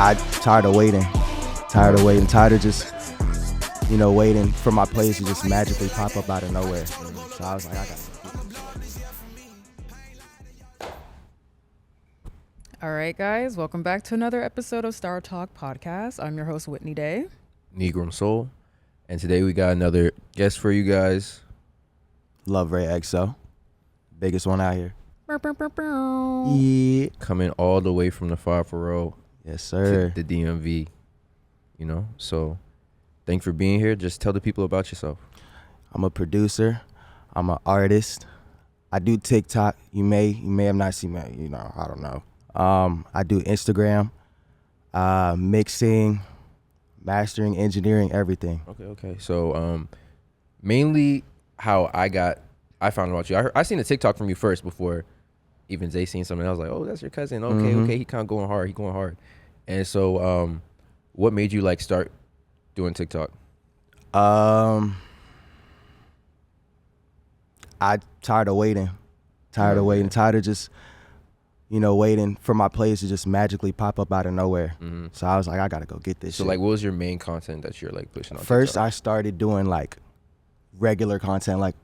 I tired of waiting, tired of just, waiting for my plays to just magically pop up out of nowhere. So I was like, I got to. All right, guys, welcome back to another episode of Star Talk Podcast. I'm your host, Whitney Day. Negro Soul. And today we got another guest for you guys. LUVRXYXO, biggest one out here. Yeah. Coming all the way from the 540. Yes, sir. To the DMV. So thanks for being here. Just tell the people about yourself. I'm a producer. I'm an artist. I do TikTok. You may have not seen me. I don't know. I do Instagram, mixing, mastering, engineering, everything. Okay. So mainly how I found out about you. I seen a TikTok from you first before even Zay seen something. I was like, oh, that's your cousin. Okay. He kind of going hard. He going hard. And so what made you start doing TikTok? I tired of waiting, tired of just, waiting for my plays to just magically pop up out of nowhere. Mm-hmm. So I was like, I gotta go get this. So shit. what was your main content that you're pushing on? First, TikTok? I started doing regular content,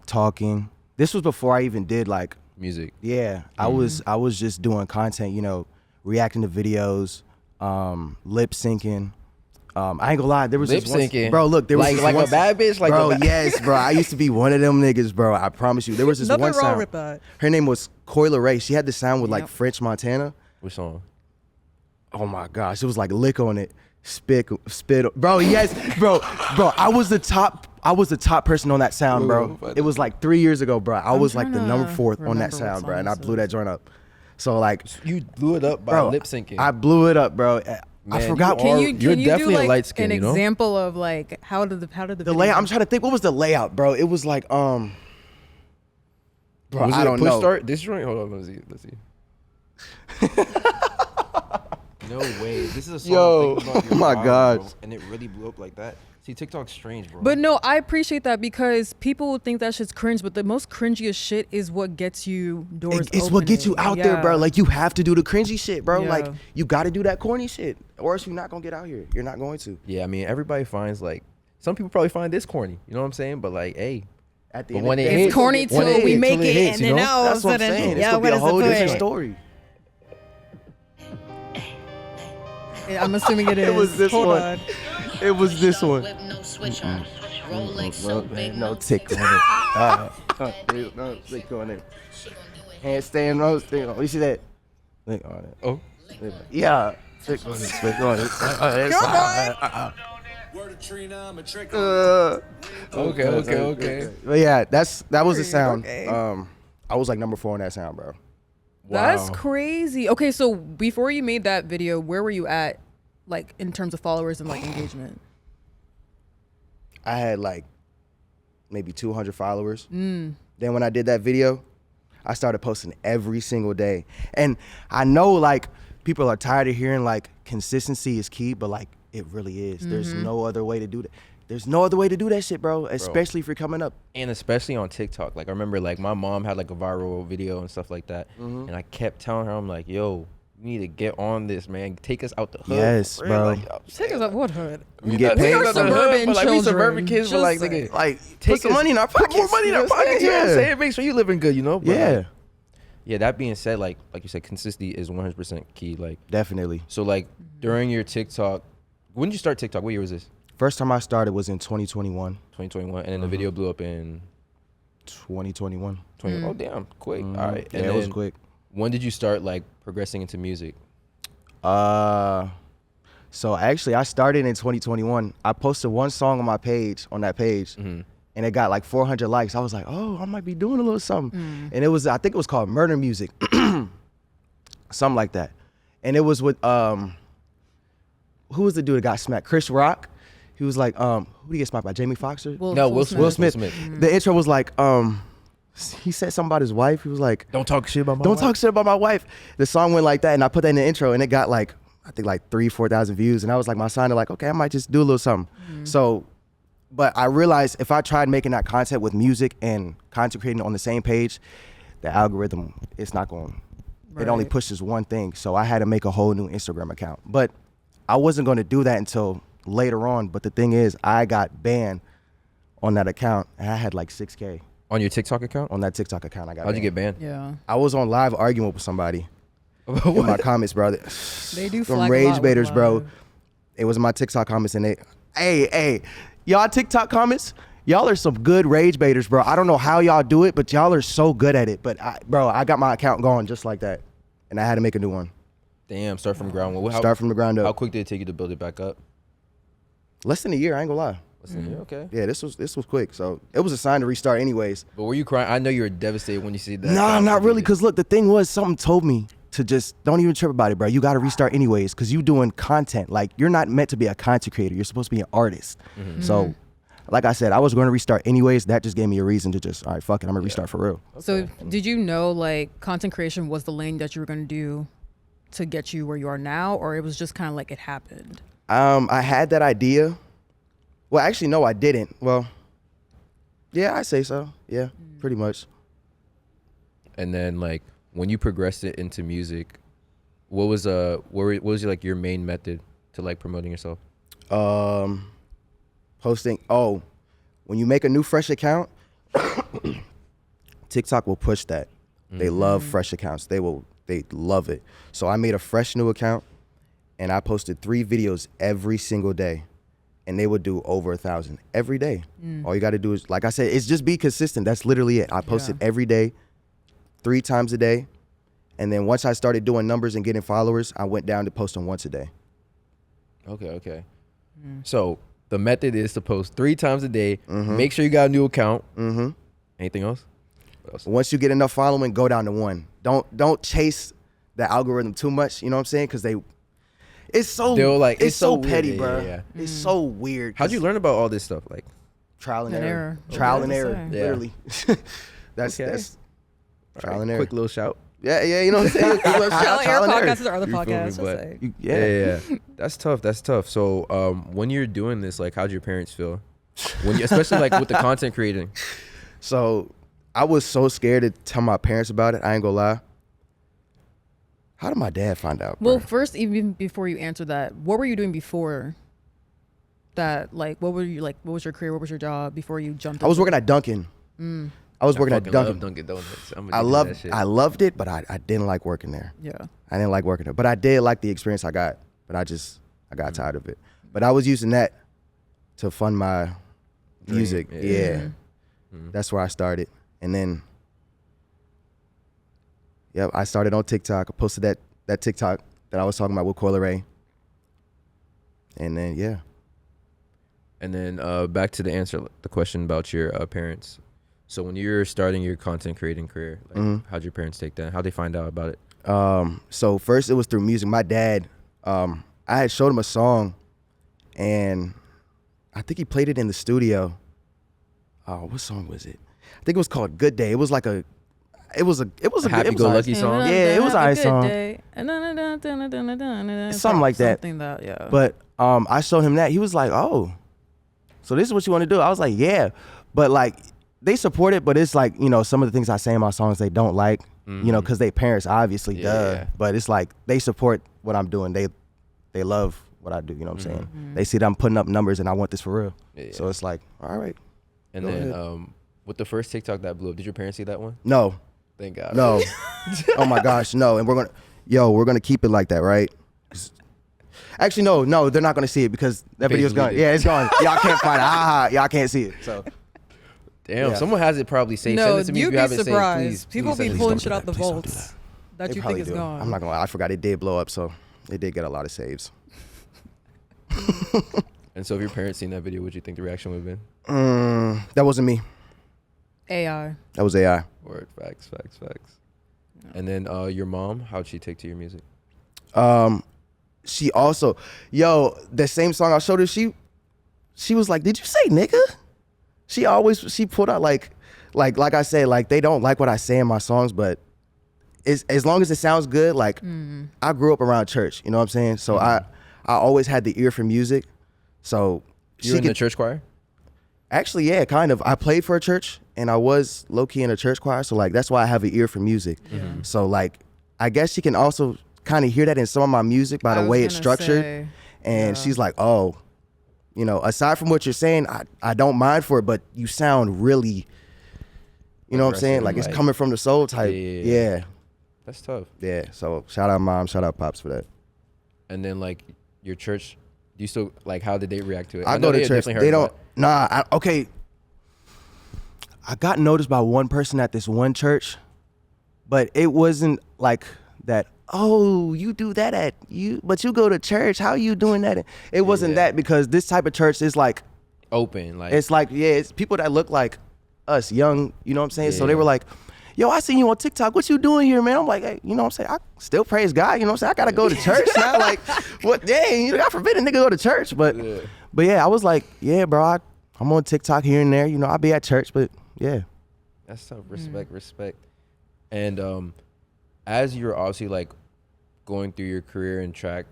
talking. This was before I even did music. Yeah, mm-hmm. I was just doing content, reacting to videos, lip syncing. I ain't gonna lie, there was lip this syncing, one, bro. Look, there was this a bad bitch, bro. Yes, bro. I used to be one of them niggas, bro. I promise you. There was this Nothing one wrong sound. with that. Her name was Coyle Ray. She had the sound with French Montana. Which song? Oh my gosh, it was lick on it, spit, bro. Yes, bro. I was the top person on that sound, bro. It was 3 years ago, bro. I was the number 4th on that sound, bro, and I blew that joint up. So you blew it up by lip syncing. I blew it up, bro. Man, I forgot. You're definitely do a light skin. An example of how did the layout? I'm trying to think. What was the layout, bro? It was bro. Was I don't know. Push start this joint. Hold on, let's see. No way. This is a song. Yo, oh my God. Bro, and it really blew up like that. See, TikTok's strange, bro. But no, I appreciate that because people would think that shit's cringe, but the most cringiest shit is what gets you doors It's what gets you out there, bro. You have to do the cringy shit, bro. Yeah. You got to do that corny shit, or else you're not gonna get out here. You're not going to. Yeah, I mean, everybody finds some people probably find this corny. You know what I'm saying? But hey, at the but end when of it the hits, it's corny till we make it, and then all of a that's what I'm sudden, saying. It's gonna be a whole different story. I'm assuming it is. It was this Hold one. on. It was this one. No tick on it. No tick on it. Handstand, no tick on it. You see that? Tick on it. Oh. Yeah. Tick on it. Tick on it. Okay. But yeah, that was the sound. Okay. I was number 4 on that sound, bro. Wow. That's crazy. Okay, so before you made that video, where were you at, in terms of followers and engagement? I had maybe 200 followers. Then when I did that video, I started posting every single day. And I know people are tired of hearing consistency is key, but it really is. Mm-hmm. There's no other way to do that. There's no other way to do that shit, bro, especially if you're coming up. And especially on TikTok. I remember my mom had a viral video and stuff like that. Mm-hmm. And I kept telling her, I'm like, yo, you need to get on this, man. Take us out the hood. Yes, bro. Take us out what hood? You get paid. We are suburban children. We suburban kids, but nigga, take put some money in our pockets. Put more money in our pockets. Yeah. You know what I'm saying? Make sure you living good, But, yeah. Yeah, that being said, like you said, consistency is 100% key. Definitely. So during your TikTok, when did you start TikTok? What year was this? First time I started was in 2021. 2021, and then the video blew up in 2021. Oh damn, quick. All right. And it was quick. When did you start progressing into music? So actually I started in 2021. I posted one song on that page, and it got 400 likes. I was like, oh, I might be doing a little something. And I think it was called Murder Music, something like that. And it was with who was the dude that got smacked? Chris Rock. He was like, who did he get smacked by? Jamie Foxx? Will Smith. The intro was he said something about his wife. He was like, don't talk shit about my wife. The song went like that, and I put that in the intro, and it got I think 3,000-4,000 views. And I was my sign of okay, I might just do a little something. So, but I realized if I tried making that content with music and content creating on the same page, the algorithm, it's not going It only Right. pushes one thing. So I had to make a whole new Instagram account. But I wasn't going to do that until later on. But the thing is, I got banned on that account. And I had like 6K On your TikTok account? on that TikTok account. I got How'd you get banned. banned? Yeah. I was on live arguing with somebody in my comments, bro. They do Some flag a rage lot with baiters, bro. live. It was my TikTok comments, and hey, y'all TikTok comments, y'all are some good rage baiters, bro. I don't know how y'all do it, but y'all are so good at it. But I got my account going just like that, and I had to make a new one. Damn, start from ground one. Start from the ground How up. quick did it take you to build it back up? Less than a year, I ain't gonna lie. Listen, okay. Yeah, this was quick, so it was a sign to restart anyways. But were you crying? I know you were devastated when you see that. Nah, not really, cause look, the thing was, something told me to just don't even trip about it, bro. You got to restart anyways, cause you doing content. Like, you're not meant to be a content creator. You're supposed to be an artist. So, like I said, I was going to restart anyways. That just gave me a reason to just, all right, fuck it, I'm gonna restart for real. So did you know like content creation was the lane that you were going to do to get you where you are now, or it was just kind of like it happened? I had that idea. Well, actually, no, I didn't. Well, yeah, I say so. Yeah, pretty much. And then like when you progressed it into music, what was like your main method to like promoting yourself? Posting. Oh, when you make a new fresh account, TikTok will push that. They love fresh accounts. They love it. So I made a fresh new account, and I posted 3 videos every single day, and they would do over 1,000 every day. All you got to do is, like I said, it's just be consistent. That's literally it. I posted every day, 3 times a day, and then once I started doing numbers and getting followers, I went down to posting once a day. Okay. So the method is to post 3 times a day. Make sure you got a new account. Anything else? What else? Once you get enough following, go down to 1. Don't chase the algorithm too much. You know what I'm saying? Because it's so it's so weird. petty, Yeah, bro. yeah. It's so weird. How'd you learn about all this stuff? Like, Trial and And error. error. Trial Okay. and error. Yeah. Literally. That's Okay. trial and error. quick little shout. Yeah, you know what I'm saying? Trial and error podcasts or other You feel me? podcasts. But- I'll say. Yeah. That's tough. So when you're doing this, like, how'd your parents feel? When you, especially like with the content creating. So I was so scared to tell my parents about it. I ain't gonna lie. How did my dad find out? Bro? Well, first, even before you answer that, what were you doing before that? Like, what were you like? What was your career? What was your job before you jumped? I was into working at Dunkin'. I was working at fucking love Dunkin'. Dunkin' Donuts. I loved it, but I didn't like working there. Yeah. I didn't like working there, but I did like the experience I got. But I got tired of it. But I was using that to fund my music. Yeah. That's where I started, and then I started on TikTok. I posted that TikTok that I was talking about with Coyle Ray, and then And then back to the question about your parents. So when you're starting your content creating career, like, how'd your parents take that? How'd they find out about it? So first it was through music. My dad, I had showed him a song, and I think he played it in the studio. Oh, what song was it? I think it was called "Good Day." It was like a happy-go-lucky song? Yeah, it was an alright song. Something like that. Something that, yeah. But I showed him that. He was like, "Oh, so this is what you want to do?" I was like, "Yeah," but like they support it. But it's like, you know, some of the things I say in my songs they don't like, you know, because they parents obviously, Yeah. But it's like they support what I'm doing. They love what I do. You know what I'm saying? They see that I'm putting up numbers and I want this for real. Yeah. So it's like, all right. And Go then ahead. with the first TikTok that blew up, did your parents see that one? No, Thank God. no. Oh my gosh, no. And we're gonna keep it like that, right? Actually, no, they're not gonna see it because that Page video's gone. deleted. Yeah, it's gone. Y'all can't find it. Y'all can't see it. So Damn, Yeah. someone has it probably saved. No, Send it to me if you'd you be haven't saved, surprised. please. People Please be send it. pulling Please shit don't out do the that. Please don't do vaults They that you probably think is do. gone. I'm not gonna lie. I forgot it did blow up, so it did get a lot of saves. And so if your parents seen that video, would you think the reaction would have been? That wasn't me. AI. That was AI. Word, facts. And then your mom, how'd she take to your music? She also, the same song I showed her, she was like, "Did you say nigga?" She put out like I said, like they don't like what I say in my songs, but as long as it sounds good, like I grew up around church, you know what I'm saying? So I always had the ear for music. So You were in the church choir? actually, yeah, kind of. I played for a church and I was low key in a church choir, so like that's why I have an ear for music. So like I guess she can also kind of hear that in some of my music by the way it's structured. And she's like, oh, you know, aside from what you're saying, I don't mind for it, but you sound really, you know what I'm saying? Like it's coming from the soul type. Yeah. That's tough. Yeah. So shout out mom, shout out pops for that. And then like your church, do you still like, how did they react to it? I go to church. They don't, okay. I got noticed by one person at this one church, but it wasn't like that, oh, you do that but you go to church, how are you doing that? It wasn't that, because this type of church is like open, like it's like, it's people that look like us, young, you know what I'm saying? So they were like, yo, I seen you on TikTok, what you doing here, man? I'm like, hey, you know what I'm saying? I still praise God, you know what I'm saying? I gotta go to church now. Like, what, dang, God forbid a nigga go to church. But yeah, I was like, yeah, bro, I'm on TikTok here and there, you know, I'll be at church, but yeah. That's tough. Respect. And as you're obviously like going through your career and track,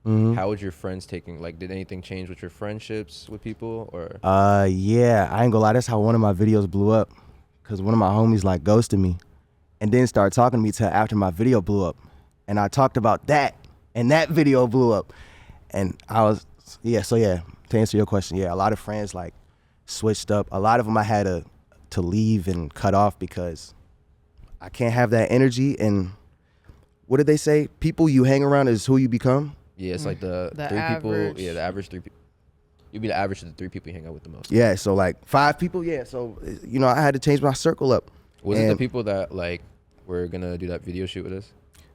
how was your friends taking? Like, did anything change with your friendships with people, or? Yeah, I ain't gonna lie. That's how one of my videos blew up, because one of my homies like ghosted me, and then started talking to me till after my video blew up, and I talked about that, and that video blew up, and I was So to answer your question, a lot of friends like switched up. A lot of them I had to leave and cut off because I can't have that energy. And what did they say? People you hang around is who you become. Yeah, it's like the three average. people. Yeah, the average 3 people. You'd be the average of the 3 people you hang out with the most. Yeah, so like 5 people. Yeah, so you know I had to change my circle up. Was it the people that like were gonna do that video shoot with us?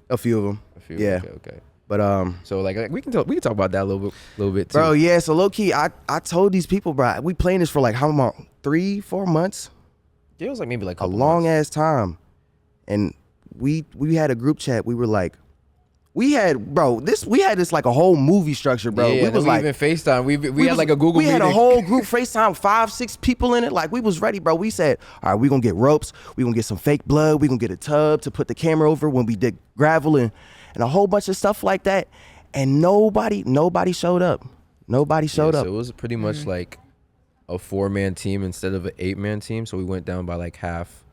A few of them. Yeah. Okay. But so like we can talk about that a little bit too. Bro, yeah. So low key, I told these people, bro, we playing this for like how long? 3-4 months. Yeah, it was like maybe like a long ass time, and we had a group chat. We were like, we had this like a whole movie structure, bro. Yeah, we was like even FaceTime. We had like a Google We meeting. had a whole group FaceTime, 5-6 people in it. Like we was ready, bro. We said, all right, we gonna get ropes. We gonna get some fake blood. We gonna get a tub to put the camera over when we dig gravel and a whole bunch of stuff like that. And nobody showed up. Nobody showed up. So it was pretty much like a 4-man team instead of an 8-man team. So we went down by like half.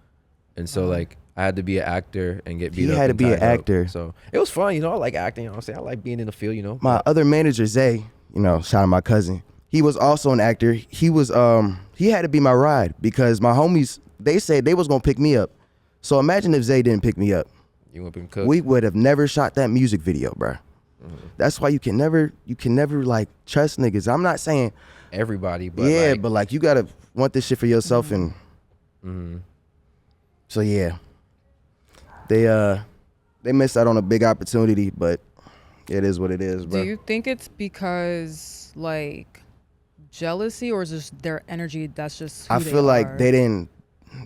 And so like I had to be an actor and get beat up. He had to be an actor. So it was fun, you know. I like acting. You know what I'm saying? I like being in the field, you know. My other manager, Zay, you know, shout out my cousin. He was also an actor. He was he had to be my ride because my homies, they said they was gonna pick me up. So imagine if Zay didn't pick me up. You would have been cooked. We would have never shot that music video, bro. That's why you can never like trust niggas. I'm not saying everybody, but but like you gotta want this shit for yourself and so yeah. They missed out on a big opportunity, but it is what it is, bro. Do you think it's because like jealousy, or is just their energy that's just who I feel like they didn't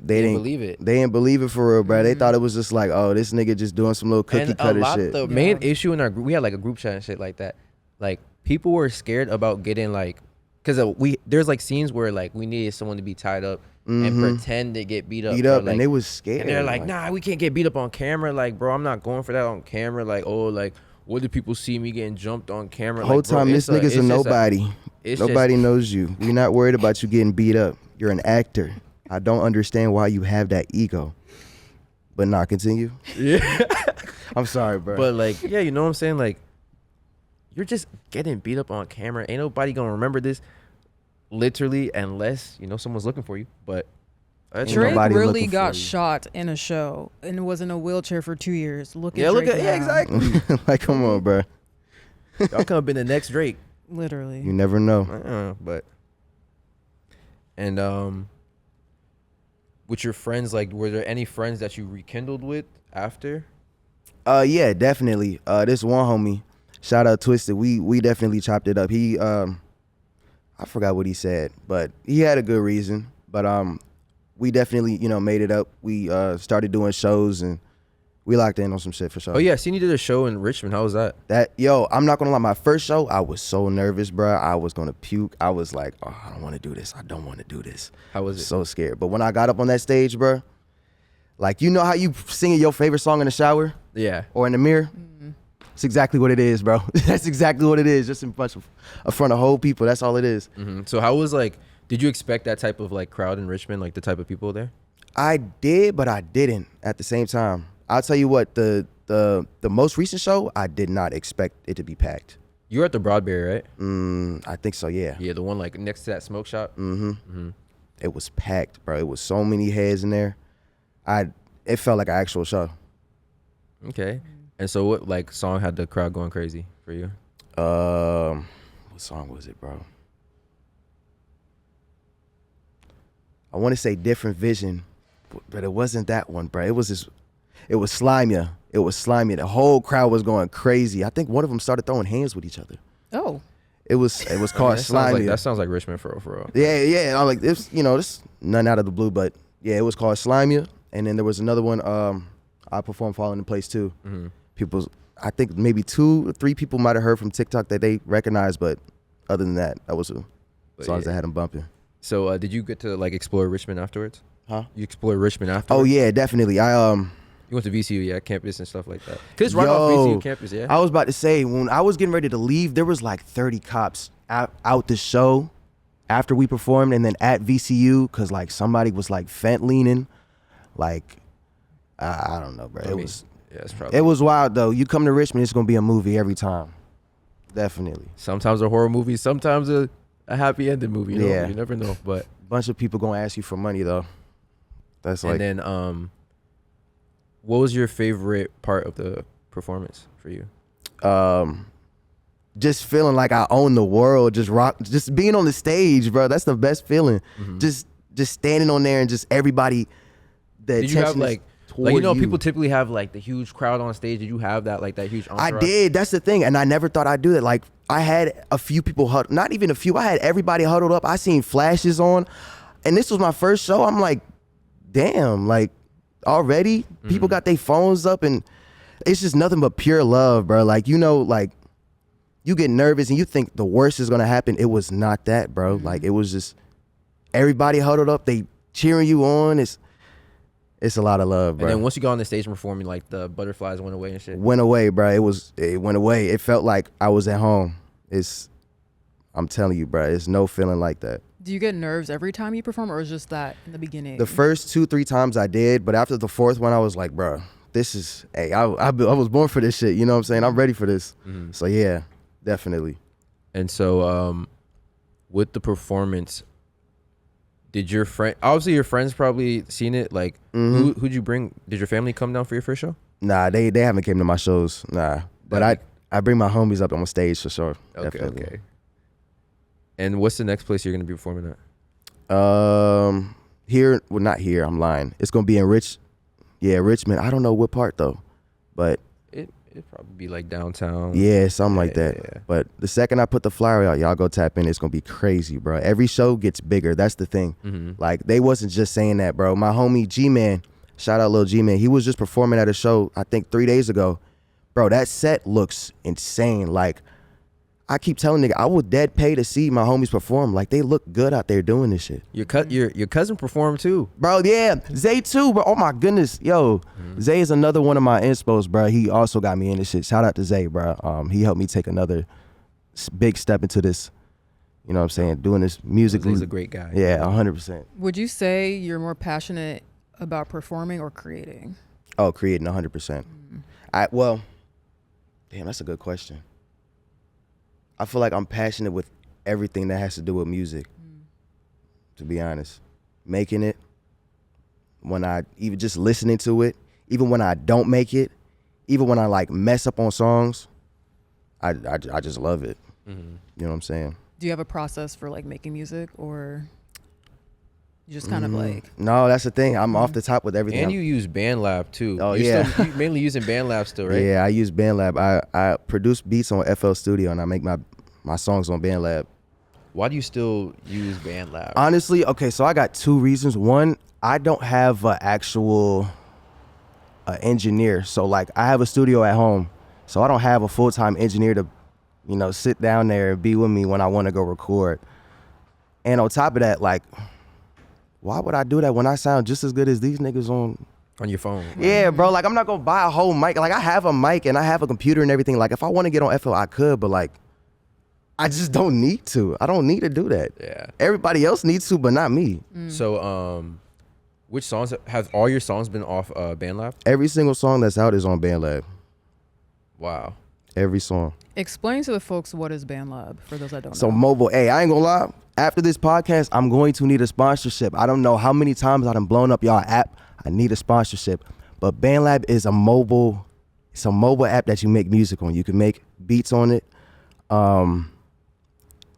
believe it. They didn't believe it for real, bro. They thought it was just like, oh, this nigga just doing some little cookie cutter shit. The main issue in our group, we had like a group chat and shit like that. Like people were scared about getting like, cause there's like scenes where like we needed someone to be tied up and pretend to get beat up. Like, and they was scared. And they're like, nah, we can't get beat up on camera. Like, bro, I'm not going for that on camera. Like, oh, like, what do people see me getting jumped on camera? The whole time, this nigga's a nobody. Nobody knows you. We're not worried about you getting beat up. You're an actor. I don't understand why you have that ego. But not continue. Yeah. I'm sorry, bro. But like, yeah, you know what I'm saying? Like, you're just getting beat up on camera. Ain't nobody gonna remember this literally unless, you know, someone's looking for you. But Drake really got shot in a show and was in a wheelchair for 2 years. Look at Drake now. Exactly. Like, come on, bro. Y'all could have been the next Drake. Literally. You never know. With your friends, like, were there any friends that you rekindled with after? Yeah, definitely. This one homie, shout out Twisted. We definitely chopped it up. He I forgot what he said, but he had a good reason. But we definitely, you know, made it up. We started doing shows and we locked in on some shit for sure. Oh yeah, I seen you did a show in Richmond. How was that? I'm not gonna lie. My first show, I was so nervous, bro. I was gonna puke. I was like, oh, I don't want to do this. I don't want to do this. How was it? So scared. But when I got up on that stage, bro, like, you know how you singing your favorite song in the shower? Yeah. Or in the mirror? It's exactly what it is, bro. That's exactly what it is. Just in front of whole people. That's all it is. So how was like? Did you expect that type of like crowd in Richmond, like the type of people there? I did, but I didn't at the same time. I'll tell you what, the the most recent show, I did not expect it to be packed. You were at the Broadberry, right? I think so, yeah. Yeah, the one like next to that smoke shop. It was packed, bro. It was so many heads in there. It felt like an actual show. Okay. And so what like song had the crowd going crazy for you? What song was it, bro? I want to say Different Vision, but it wasn't that one, bro. It was Slimia. It was Slimia. The whole crowd was going crazy. I think one of them started throwing hands with each other. Oh. It was called Slimia. That sounds like Richmond for real. Yeah. I'm like, this nothing out of the blue, but yeah, it was called Slimia. And then there was another one. I performed Falling in Place too. I think maybe 2 or 3 people might have heard from TikTok that they recognized, but other than that, that was the songs that had them bumping. So did you get to like explore Richmond afterwards? Huh? You explored Richmond afterwards? Oh yeah, definitely. You went to VCU, campus and stuff like that. Cause it's right off VCU campus, yeah. I was about to say, when I was getting ready to leave, there was like 30 cops out the show after we performed, and then at VCU, cause like somebody was like fent leaning, like I don't know, bro. It was wild though. You come to Richmond, it's gonna be a movie every time. Definitely. Sometimes a horror movie, sometimes a happy ending movie. You know? You never know. But bunch of people gonna ask you for money though. That's like. And then what was your favorite part of the performance for you? Just feeling like I own the world, just being on the stage, bro. That's the best feeling. Just standing on there and just everybody. Did you have like people typically have like the huge crowd on stage? Did you have that like that huge entourage? I did. That's the thing, and I never thought I'd do that. Like I had a few people not even a few. I had everybody huddled up. I seen flashes on, and this was my first show. I'm like, damn, like already people got their phones up, and it's just nothing but pure love, bro. Like like you get nervous and you think the worst is gonna happen. It was not that, bro. Like it was just everybody huddled up. They cheering you on. It's a lot of love, bro. And then once you got on the stage and performing, like the butterflies went away and shit. Went away, bro. It went away. It felt like I was at home. I'm telling you, bro. It's no feeling like that. Do you get nerves every time you perform, or is just that in the beginning? The first 2-3 times I did, but after the 4th one, I was like, bro, I was born for this shit. You know what I'm saying? I'm ready for this. So yeah, definitely. And so, with the performance, did your obviously your friends probably seen it, like who'd you bring? Did your family come down for your first show? Nah, they haven't came to my shows. Nah, but I bring my homies up on stage for sure. Okay. And what's the next place you're gonna be performing at? Here, well, not here. I'm lying. It's gonna be in Richmond. I don't know what part though, but it'd probably be like downtown. Yeah, something like that. Yeah. But the second I put the flyer out, y'all go tap in. It's gonna be crazy, bro. Every show gets bigger. That's the thing. Like they wasn't just saying that, bro. My homie G-Man, shout out Lil G-Man. He was just performing at a show I think 3 days ago. Bro, that set looks insane. Like I keep telling nigga, I would dead pay to see my homies perform. Like they look good out there doing this shit. Your cousin performed too, bro. Yeah, Zay too, bro. Oh my goodness, yo, Zay is another one of my inspos, bro. He also got me in this shit. Shout out to Zay, bro. He helped me take another big step into this. You know what I'm saying? Doing this music. He's a great guy. Yeah, 100%. Would you say you're more passionate about performing or creating? Oh, creating 100%. Damn, that's a good question. I feel like I'm passionate with everything that has to do with music, to be honest. Making it, when I even just listening to it, even when I don't make it, even when I like mess up on songs, I just love it. You know what I'm saying? Do you have a process for like making music, or you just kind of like? No, that's the thing. I'm off the top with everything. And you use BandLab too. Oh, you're yeah. You're mainly using BandLab still, right? Yeah, I use BandLab. I produce beats on FL Studio, and I make my songs on BandLab. Why do you still use BandLab? Honestly, okay, so I got 2 reasons. One, I don't have an actual engineer. So like I have a studio at home, so I don't have a full-time engineer to, sit down there and be with me when I want to go record. And on top of that, like, why would I do that when I sound just as good as these niggas on your phone? Right? Yeah, bro. Like I'm not gonna buy a whole mic. Like I have a mic and I have a computer and everything. Like if I want to get on FL, I could, but like I just don't need to. I don't need to do that. Yeah. Everybody else needs to, but not me. So, which songs have all your songs been off BandLab? Every single song that's out is on BandLab. Wow. Every song. Explain to the folks what is BandLab for those that don't So know. mobile, hey, I ain't gonna lie. After this podcast, I'm going to need a sponsorship. I don't know how many times I done blown up y'all app. I need a sponsorship. But BandLab is a mobile app that you make music on. You can make beats on it.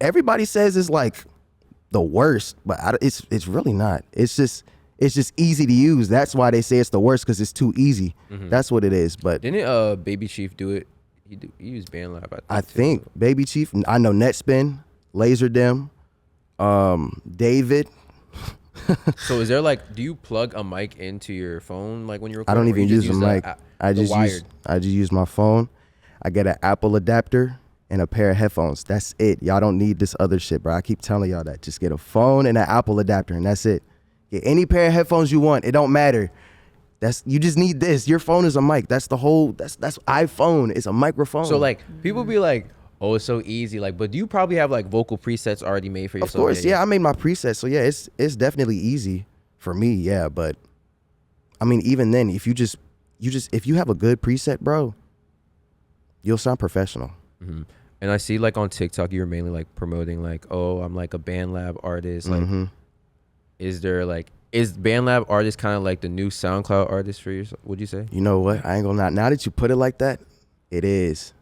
Everybody says it's like the worst, but it's really not. It's just easy to use. That's why they say it's the worst, because it's too easy. That's what it is. But Didn't Baby Chief do it? He used BandLab. I think Baby Chief. I know Netspin, Laserdem, David. So is there like, do you plug a mic into your phone like when you're recording? I don't even use a mic. I just wired? use my phone. I get an Apple adapter and a pair of headphones. That's it. Y'all don't need this other shit, bro. I keep telling y'all that. Just get a phone and an Apple adapter, and that's it. Get any pair of headphones you want. It don't matter. You just need this. Your phone is a mic. That's iPhone. It's a microphone. So like people be like, oh, it's so easy. Like, but do you probably have like vocal presets already made for yourself? Of course, yeah. I made my presets. So yeah, it's definitely easy for me. Yeah, but I mean, even then, if you have a good preset, bro, you'll sound professional. Mm-hmm. And I see like on TikTok, you're mainly like promoting like, oh, I'm like a BandLab artist. Like, is BandLab artist kind of like the new SoundCloud artist for yourself? Would you say? You know what? I ain't gonna lie. Now that you put it like that, it is.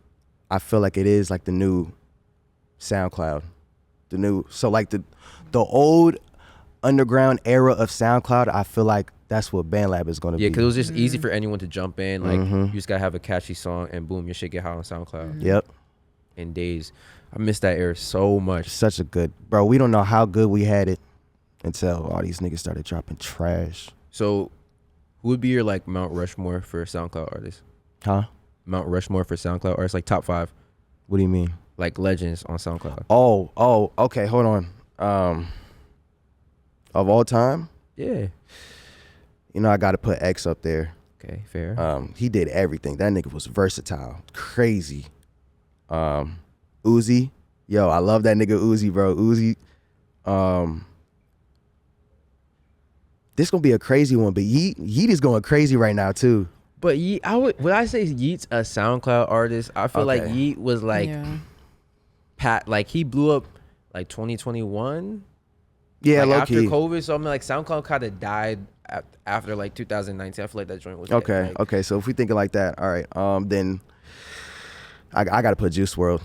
I feel like it is like the new SoundCloud. So like the old underground era of SoundCloud, I feel like that's what BandLab is gonna be. Yeah, because it was just easy for anyone to jump in. Like you just gotta have a catchy song and boom, your shit get hot on SoundCloud. Yep. In days. I miss that era so much. Such a good, bro. We don't know how good we had it until all these niggas started dropping trash. So who would be your like Mount Rushmore for SoundCloud artists? Huh? Mount Rushmore for SoundCloud artists, like top 5. What do you mean? Like legends on SoundCloud. Oh, okay, hold on. Of all time? Yeah. You know, I gotta put X up there. Okay, fair. He did everything. That nigga was versatile. Crazy. Uzi. Yo, I love that nigga Uzi, bro. Uzi. This gonna be a crazy one, but Yeet is going crazy right now too. But would I say Yeet's a SoundCloud artist? I feel like Yeet was like like he blew up like 2021. Yeah, like low after key. COVID. So I'm like SoundCloud kind of died after like 2019. I feel like that joint was Okay. So if we think it like that, all right. Then I gotta put Juice WRLD.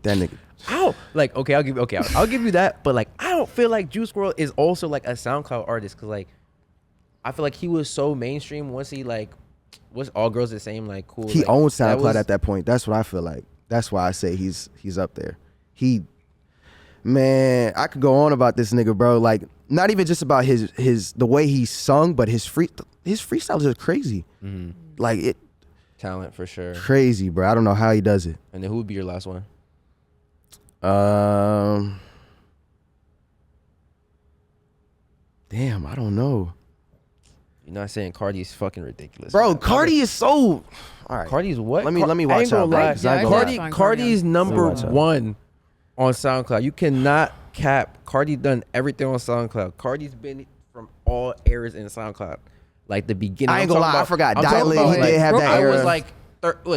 That nigga. I'll give you that. But like I don't feel like Juice WRLD is also like a SoundCloud artist, because like I feel like he was so mainstream once he like was All Girls the Same, like cool. He like, owned SoundCloud at that point. That's what I feel like. That's why I say he's up there. Man, I could go on about this nigga, bro. Like, not even just about the way he sung, but his freestyles are crazy. Mm-hmm. Like it, talent for sure. Crazy, bro. I don't know how he does it. And then who would be your last one? Damn, I don't know. You're not saying Cardi's fucking ridiculous, bro. Man. Cardi is so. All right, Cardi's what? Let me watch out, bro. Cardi's number one on SoundCloud. You cannot cap. Cardi done everything on SoundCloud. Cardi's been from all eras in SoundCloud. Like the beginning. I ain't gonna lie, I forgot. Dialect, he did have that era. I was like,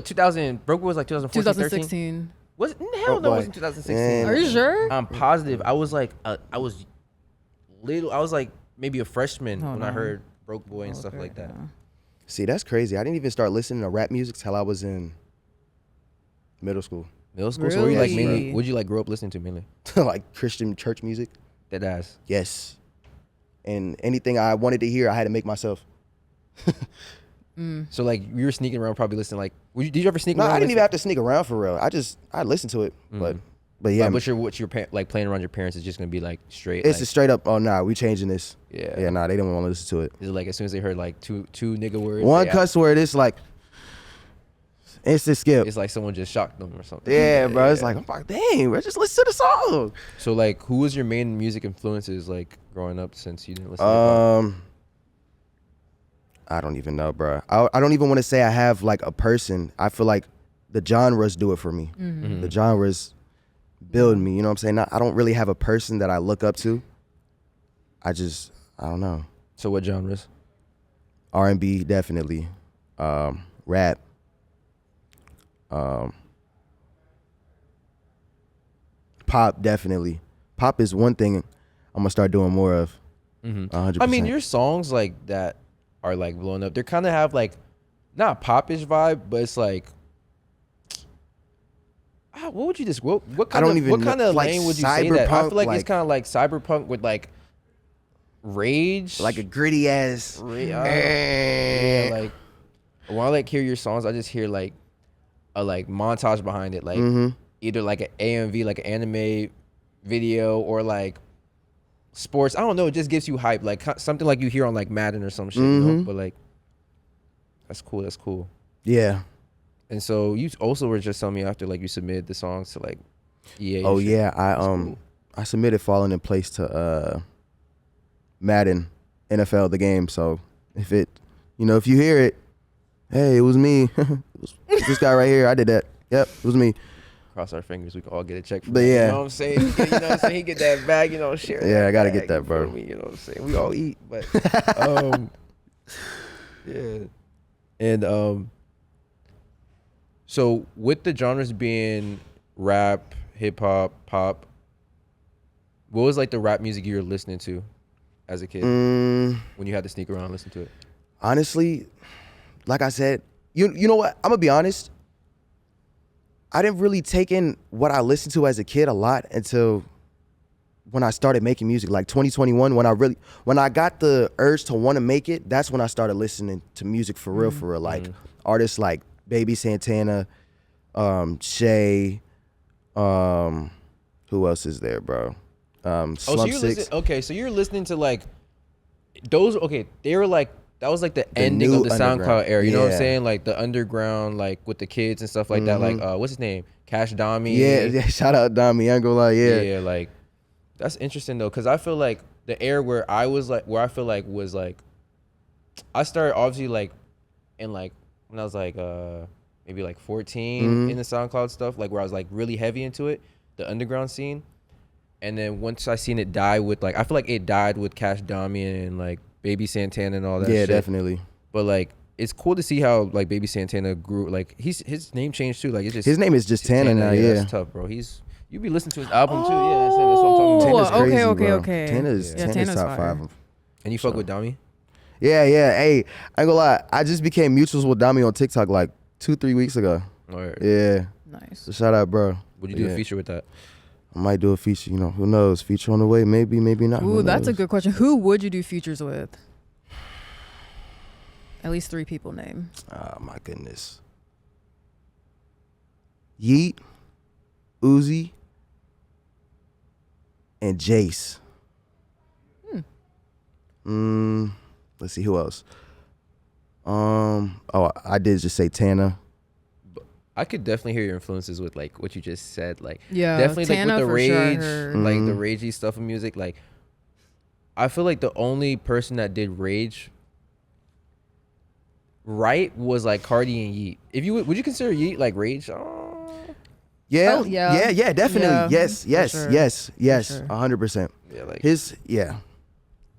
2000. Broke was like 2014, 2016. Was hell no, it wasn't 2016. Man. Are you sure? I'm positive. I was like, I was like maybe a freshman when I heard Broke Boy and stuff like that. See, that's crazy. I didn't even start listening to rap music till I was in middle school. Middle school? So were you like mainly, what'd you like grow up listening to mainly? Like Christian church music. Dead ass. Yes. And anything I wanted to hear, I had to make myself. So like you were sneaking around probably listening like, did you ever sneak around? No, I didn't even have to sneak around for real. I listened to it, but yeah. But what your like playing around your parents is just gonna be like straight. It's like, a straight up. Oh nah, we changing this. Yeah. Yeah, nah, they don't want to listen to it. Is it like as soon as they heard like two nigga words? One cuss word, it's like instant skip. It's like someone just shocked them or something. Yeah, bro. It's like I'm like, dang, bro, just listen to the song. So like, who was your main music influences like growing up since you didn't listen? To I don't even know, bro. I don't even want to say I have like a person. I feel like the genres do it for me. Mm-hmm. The genres build me. You know what I'm saying? I don't really have a person that I look up to. I don't know. So what genres? R&B, definitely. Rap. Pop, definitely. Pop is one thing I'm gonna start doing more of. 100%. I mean, your songs like that are like blowing up. They kind of have like not popish vibe, but it's like what would you just what kind of like lane would you say that? I feel like it's like- kind of like cyberpunk with like rage, like a gritty ass. yeah, like when I like hear your songs, I just hear like a like montage behind it, like either like an AMV, like an anime video, or like sports. I don't know. It just gives you hype, like something like you hear on like Madden or some shit. You know? But like, that's cool. That's cool. Yeah. And so you also were just telling me after like you submitted the songs to like EA. Oh and shit. yeah, Cool. I submitted Falling in Place to Madden NFL the game. So if it, if you hear it, hey, it was me. It was this guy right here. I did that. Yep, it was me. Cross our fingers, we can all get a check. But that, yeah. You know what I'm saying? You know what I'm saying? He get that bag, share. Yeah, I gotta bag get that, bro. for me, you know what I'm saying? We all eat, but yeah. And so with the genres being rap, hip hop, pop, what was like the rap music you were listening to as a kid when you had to sneak around and listen to it? Honestly, like I said, you know what? I'm gonna be honest. I didn't really take in what I listened to as a kid a lot until when I started making music, like 2021. When I got the urge to want to make it, that's when I started listening to music for real, Like artists like Baby Santana, Shay, who else is there, bro? Slump Six. So you're listening to like those. Okay, they were like that was like the ending of the SoundCloud era. You know what I'm saying? Like the underground, like with the kids and stuff like that. Like what's his name? Cash Dami. Yeah. Shout out Dami. I ain't gonna lie. Yeah. Like that's interesting though, because I feel like the era where I feel like was like, I started obviously like, in like when I was like maybe like 14 in the SoundCloud stuff, like where I was like really heavy into it, the underground scene. And then once I seen it die with like, I feel like it died with Cash Dami and like Baby Santana and all that shit. Yeah, definitely. But like, it's cool to see how like Baby Santana grew. Like his name changed too. Like it's just his name is just Tana now. Yeah, that's tough, bro. You be listening to his album too. Yeah, that's what I'm talking about. Tana's crazy, okay. bro. Tana's top fire. 5. And you fuck with Dami? Yeah. Hey, I ain't gonna lie. I just became mutuals with Dami on TikTok like 2-3 weeks ago. Right. Yeah. Nice. So shout out, bro. Would you do a feature with that? I might do a feature. Who knows? Feature on the way. Maybe not. Ooh, that's a good question. Who would you do features with? At least 3 people name. Oh my goodness. Yeet, Uzi, and Jace. Let's see who else. I did just say Tana. I could definitely hear your influences with like what you just said. Like Yeah, definitely Tana like with the for rage, sure. like the ragey stuff of music. Like I feel like the only person that did rage right was like Cardi and Yeet. If you would you consider Yeet like rage? Yeah, Oh, yeah. yeah, definitely. Yeah, Yes, for sure. yes, For sure. 100%. Yeah, like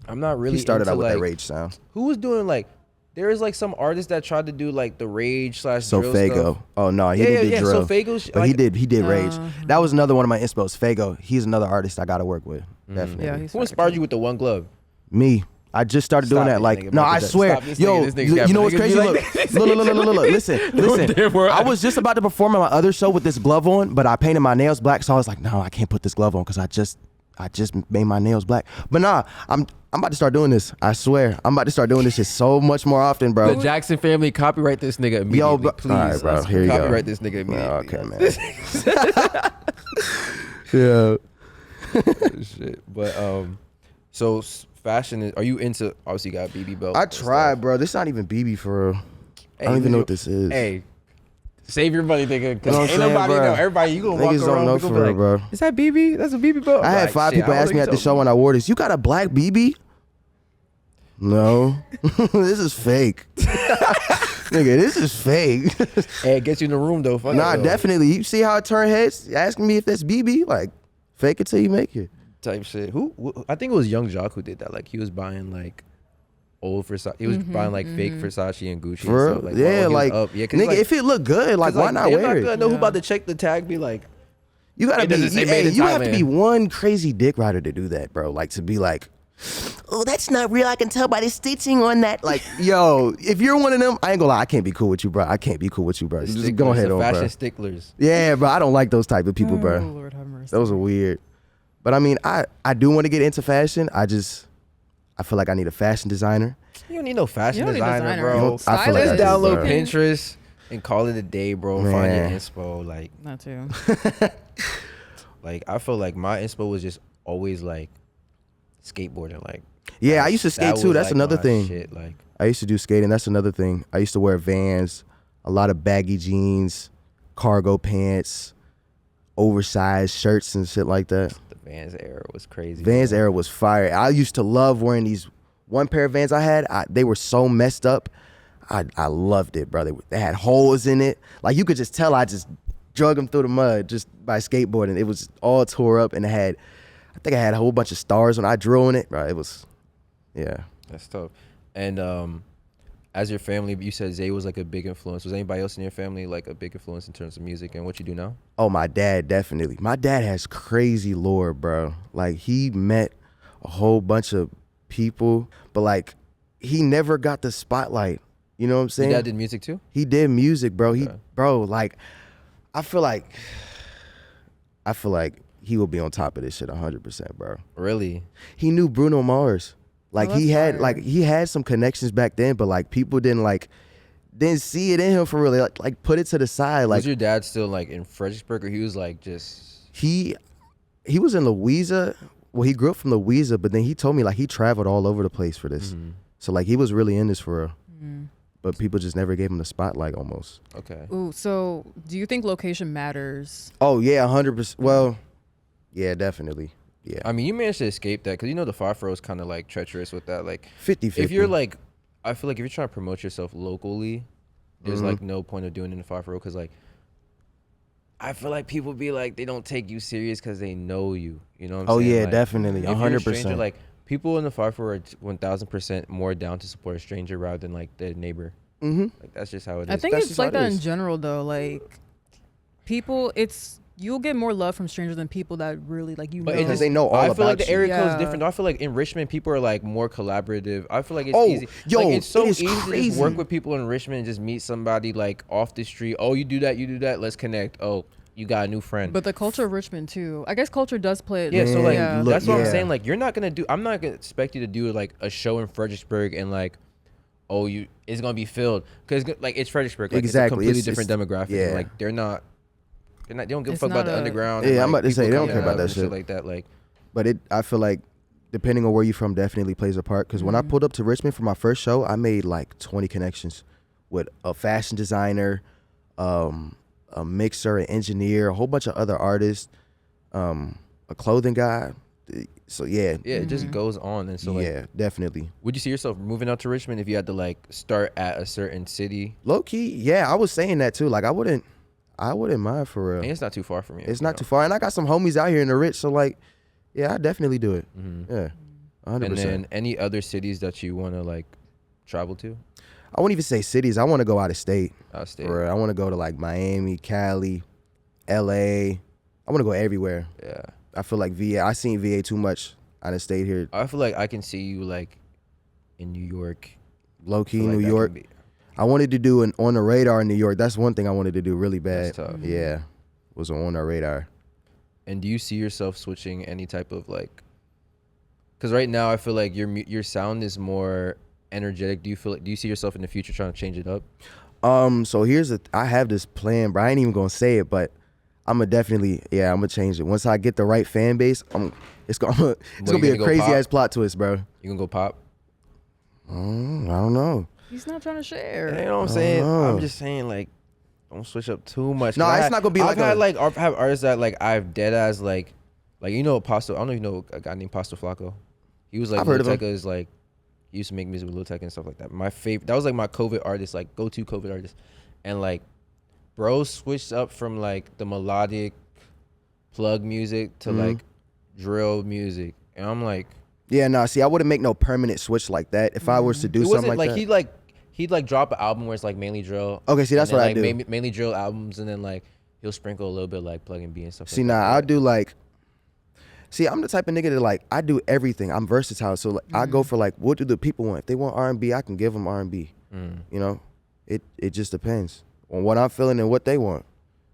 I'm not really. He started into, out with like, that rage sound. Who was doing like? There is like some artists that tried to do like the rage / drill Fago. stuff. Oh no, he didn't do drill. So Fago, but like, he did rage. That was another one of my inspos. Fago. He's another artist I gotta work with. Definitely. Yeah, he's who inspired you with the one glove? Me. I just started doing Stop that. it, Like, nigga. no, Michael I Jackson. swear. Stop this Yo, nigga. This nigga's you know what's capping. crazy? Niggas be Look. Listen. I was just about to perform at my other show with this glove on, but I painted my nails black, so I was like, no, I can't put this glove on because I just made my nails black. But nah, I'm about to start doing this. I swear, I'm about to start doing this shit so much more often, bro. The Jackson family, copyright this nigga immediately, Yo, bro. please. All right, bro. Here you go. Copyright this nigga immediately. Okay, man. Yeah. Shit. But so fashion is. Are you into? Obviously, you got BB belt. I tried, bro. This not even BB for real. I don't even know what this is. Hey, save your money, nigga. Because You know what ain't I'm saying, nobody bro? know. Everybody, you gonna walk Niggas around. don't know we gonna for be real, bro. Is that BB? That's a BB belt. I had 5 people ask me at the show when I wore this. You got a black BB? No. This is fake. Nigga, this is fake. Hey, it gets you in the room though. Fuck Nah, it, though. definitely. You see how it turn heads? Asking me if that's BB? Like, fake it till you make it. Type shit. Who? I think it was Young Jock who did that. Like he was buying like old Versace. He was buying like fake Versace and Gucci. For and stuff. real? Like, Yeah, while he was like, up. Yeah, 'cause nigga, like, if it look good, like, why not they're wear it? gonna know who Yeah. about to check the tag. Be like, You gotta It be, doesn't say you, made in you have to be Thailand. one crazy dick rider to do that, bro. Like to be like, oh, that's not real. I can tell by the stitching on that. Like, yo, if you're one of them, I ain't gonna lie, I can't be cool with you, bro. I can't be cool with you, bro. Just sticklers, go ahead the on, fashion bro. sticklers. Yeah, bro. I don't like those type of people, Oh, bro. Lord have mercy. Those are weird. But I mean, I do want to get into fashion. I feel like I need a fashion designer. You don't need no fashion You don't need designer, designer. bro. You know, I feel like Just I do, download bro. Pinterest and call it a day, bro. Find your Man. inspo. Like, Not too. like I feel like my inspo was just always like skateboarding. Like, Yeah, I used to skate that too. was, That's like, another my thing. Shit, like, I used to do skating. That's another thing. I used to wear Vans, a lot of baggy jeans, cargo pants, oversized shirts and shit like that. the Vans era was crazy. Vans bro. era was fire. I used to love wearing these one pair of Vans I had. They were so messed up. I loved it, bro. They had holes in it. Like you could just tell I just drug them through the mud just by skateboarding. It was all tore up and I think I had a whole bunch of stars when I drew on it, bro. It was, yeah. That's tough. And as your family, you said Zay was like a big influence. Was anybody else in your family like a big influence in terms of music and what you do now? Oh, my dad, definitely. My dad has crazy lore, bro. Like, he met a whole bunch of people, but, like, he never got the spotlight. You know what I'm saying? Your dad did music too? He did music, bro. Okay. Like, I feel like he will be on top of this shit 100%, bro. Really? He knew Bruno Mars. Like, that's fire. he had some connections back then, but, like, people didn't see it in him for real. Like put it to the side. Like, Was your dad still like in Fredericksburg, or he was like just? he was in Louisa. Well, he grew up from Louisa, but then he told me like he traveled all over the place for this. So like he was really in this for real. But people just never gave him the spotlight almost. Okay. Ooh, so do you think location matters? Oh yeah, 100%. Well, yeah, definitely. Yeah. I mean, you managed to escape that because you know the Fafro is kind of like treacherous with that. Like 50-50. if you're like, I feel like if you're trying to promote yourself locally, there's like no point of doing it in the Fafro because like I feel like people be like they don't take you serious because they know you. You know what I'm Oh saying? yeah, Like, definitely. if you're a stranger, 100%. like people in the Fafro are 1,000% more down to support a stranger rather than like their neighbor. Like that's just how it is. I think That's it's just like how it that in is. general though. Like people, you'll get more love from strangers than people that really like you know. But Because they know all I feel like about the area code is Yeah. different. I feel like in Richmond, people are like more collaborative. I feel like it's Oh, easy. yo, like, it's so it is easy to crazy. just work with people in Richmond and just meet somebody like off the street. Oh, you do that. Let's connect. Oh, you got a new friend. But the culture of Richmond too. I guess culture does play. yeah, so like Man, that's what I'm yeah. saying. Like you're not gonna do. I'm not gonna expect you to do like a show in Fredericksburg and like, oh, it's gonna be filled because like it's Fredericksburg. Like, Exactly. It's a completely It's- different demographic. yeah. And, like they don't give a It's fuck about not the a- underground. Yeah, and, I'm like, about to say, people they don't coming care about up that and shit. like that. Like But I feel like depending on where you're from definitely plays a part. Because when I pulled up to Richmond for my first show, I made like 20 connections with a fashion designer, a mixer, an engineer, a whole bunch of other artists, a clothing guy. So yeah, it just goes on. And so like, yeah, definitely. would you see yourself moving out to Richmond if you had to like start at a certain city? Low key, yeah, I was saying that too. Like I wouldn't mind for real. And it's not too far from you. It's not too far, and I got some homies out here in the Rich, so like, yeah, I definitely do it. Yeah, 100%. And then any other cities that you want to like travel to? I won't even say cities. I want to go out of state. Out of state. For real. I want to go to like Miami, Cali, LA. I want to go everywhere. Yeah. I feel like VA. I seen VA too much. I done stayed here. I feel like I can see you like in New York. Low I key, feel like New that York. can be- I wanted to do an on the radar in New York. That's one thing I wanted to do really bad. That's tough. Yeah, was on the radar. And do you see yourself switching any type of like? Because right now I feel like your sound is more energetic. Do you see yourself in the future trying to change it up? So I have this plan, but I ain't even gonna say it, but I'm gonna change it. Once I get the right fan base, it's gonna you be a gonna go crazy pop? ass plot twist, bro. You gonna go pop? I don't know. He's not trying to share. You know what I'm saying? know. I'm just saying like, don't switch up too much. No, 'Cause it's not gonna be I've like had a- like I've had artists that like I've dead as like you know Pasto. I don't know if you know a guy named Pasto Flacco. He was like I've heard Lil of him. Tecca's like he used to make music with Lil Tecca and stuff like that. My favorite that was like my COVID artist, like go-to COVID artist. And like bro switched up from like the melodic plug music to like drill music. And I'm like, Yeah, no. See, I wouldn't make no permanent switch like that. If I was to do It something wasn't like that. he'd like drop an album where it's like mainly drill. Okay, see, that's and then, what I like, do. Mainly drill albums, and then like he'll sprinkle a little bit like plug and B and stuff. See, like nah, that. I'll do like. See, I'm the type of nigga that like I do everything. I'm versatile, so like, I go for like what do the people want? If they want R&B, I can give them R&B. You know, it just depends on what I'm feeling and what they want.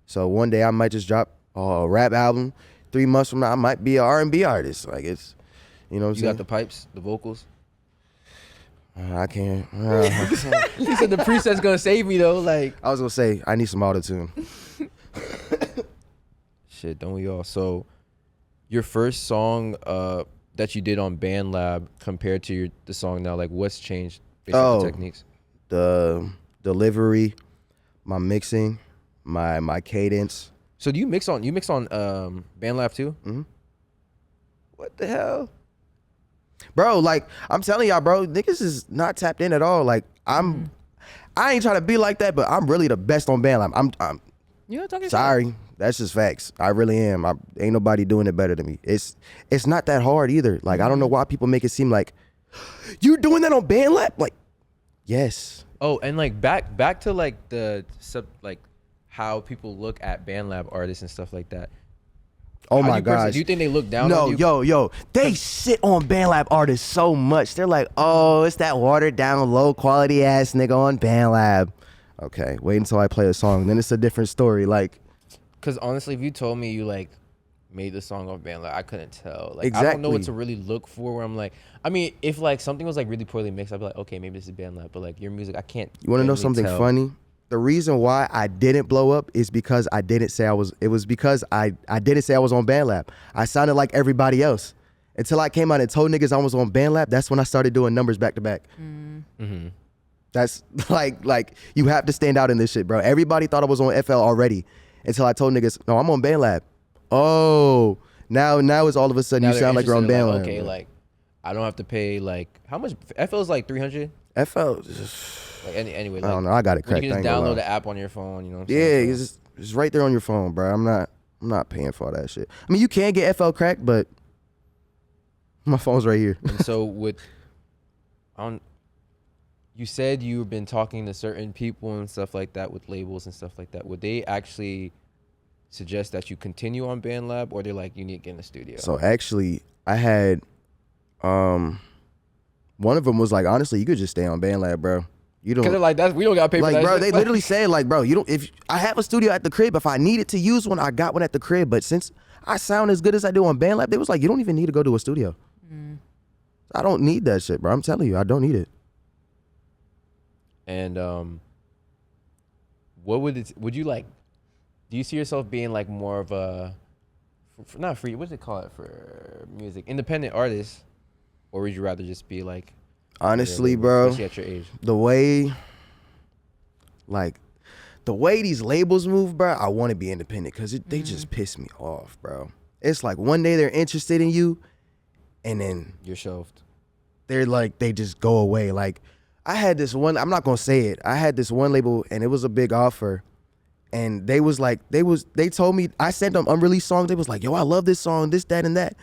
So one day I might just drop a rap album. 3 months from now, I might be an R&B artist. Like it's, you know what I'm You saying? got the pipes, the vocals. I can't. He said the preset's gonna save me though. Like I was gonna say I need some auto-tune. shit, don't we all? So your first song that you did on BandLab compared to the song now, like what's changed based on the techniques? The delivery, my mixing, my cadence. So do you mix on BandLab too? Mm-hmm. What the hell? Bro, like I'm telling y'all, bro, niggas is not tapped in at all. Like I ain't trying to be like that, but I'm really the best on BandLab. I'm You know, talking sorry. That's just facts. I really am. Ain't nobody doing it better than me. It's not that hard either. Like I don't know why people make it seem like you doing that on BandLab. Like, yes. Oh, and like back to like how people look at BandLab artists and stuff like that. Oh my gosh. Do you think they look down on you? Yo. They sit on BandLab artists so much. They're like, oh, it's that watered down, low quality ass nigga on BandLab. Okay, wait until I play a song. Then it's a different story. Like, because honestly, if you told me you like made the song on BandLab, I couldn't tell. Like, exactly. I don't know what to really look for. Where I'm like, I mean, if like something was like really poorly mixed, I'd be like, okay, maybe this is BandLab. But like your music, I can't. You want to know really something tell. funny? The reason why I didn't blow up is because I didn't say I was. It was because I didn't say I was on BandLab. I sounded like everybody else until I came out and told niggas I was on BandLab. That's when I started doing numbers back to back. Mm-hmm. That's like you have to stand out in this shit, bro. Everybody thought I was on FL already until I told niggas, no, I'm on BandLab. Oh, now it's all of a sudden Now you sound like you're on BandLab. Like, okay, like I don't have to pay like how much? FL is like 300. FL. Like anyway, I don't know. I got it when cracked. you can just download the app on your phone. You know what I'm Yeah, saying? it's right there on your phone, bro. I'm not paying for all that shit. I mean, you can get FL cracked, but my phone's right here. And so you said you've been talking to certain people and stuff like that with labels and stuff like that. Would they actually suggest that you continue on BandLab, or they're like you need to get in the studio? So actually, I had one of them was like, honestly, you could just stay on BandLab, bro. You don't. Because they're like, we don't got to pay for Like, that bro, shit. they literally say, like, bro, you don't. If I have a studio at the crib, if I needed to use one, I got one at the crib. But since I sound as good as I do on BandLab, they was like, you don't even need to go to a studio. I don't need that shit, bro. I'm telling you, I don't need it. And what would you like? Do you see yourself being like more of a not free? What do they call it for music? Independent artist, or would you rather just be like? Honestly, bro, especially at your age. the way these labels move, bro, I want to be independent because they just piss me off, bro. It's like one day they're interested in you, and then You're shelved. they're like, they just go away. Like, I had this one, I'm not gonna say it. I had this one label, and it was a big offer, and they was like, they told me, I sent them unreleased songs. They was like, yo, I love this song, this, that, and that,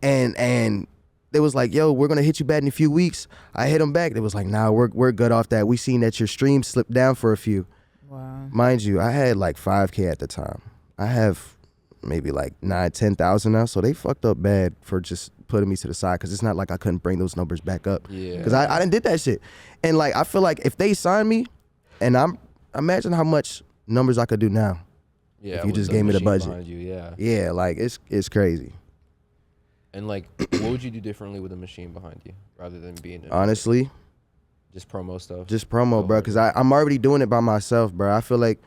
and they was like, yo, we're gonna hit you back in a few weeks. I hit them back. They was like, nah, we're good off that. We seen that your stream slipped down for a few. Wow. Mind you, I had like 5K at the time. I have maybe like 10,000 now. So they fucked up bad for just putting me to the side, because it's not like I couldn't bring those numbers back up. Yeah. Because I didn't did that shit. And like, I feel like if they sign me, and imagine how much numbers I could do now. Yeah. If you with just the gave me the machine budget. behind you, yeah. Yeah, like it's crazy. And like, what would you do differently with a machine behind you rather than being Honestly, just promo stuff? just promo, bro, because I'm already doing it by myself, bro. I feel like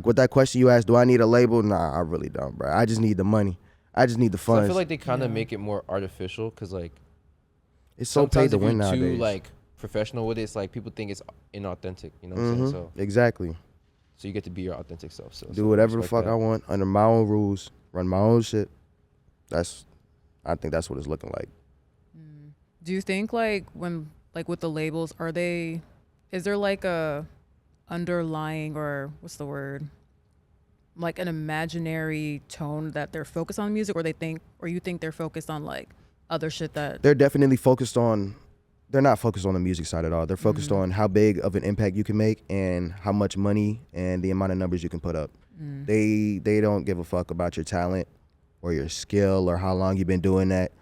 with that question you asked, do I need a label? Nah, I really don't, bro. I just need the money. I just need the So funds. I feel like they kind of make it more artificial, because like it's so paid to win if you're nowadays. too like professional with it, it's like people think it's inauthentic. You know what I'm saying? So Exactly. you get to be your authentic self. So Do whatever the fuck I want under my own rules, run my own shit. I think that's what it's looking like. Do you think like when like with the labels, is there like a underlying, or what's the word? Like an imaginary tone that they're focused on music, or you think they're focused on like other shit that They're definitely focused on. They're not focused on the music side at all. They're focused on how big of an impact you can make and how much money and the amount of numbers you can put up. They don't give a fuck about your talent or your skill or how long you've been doing that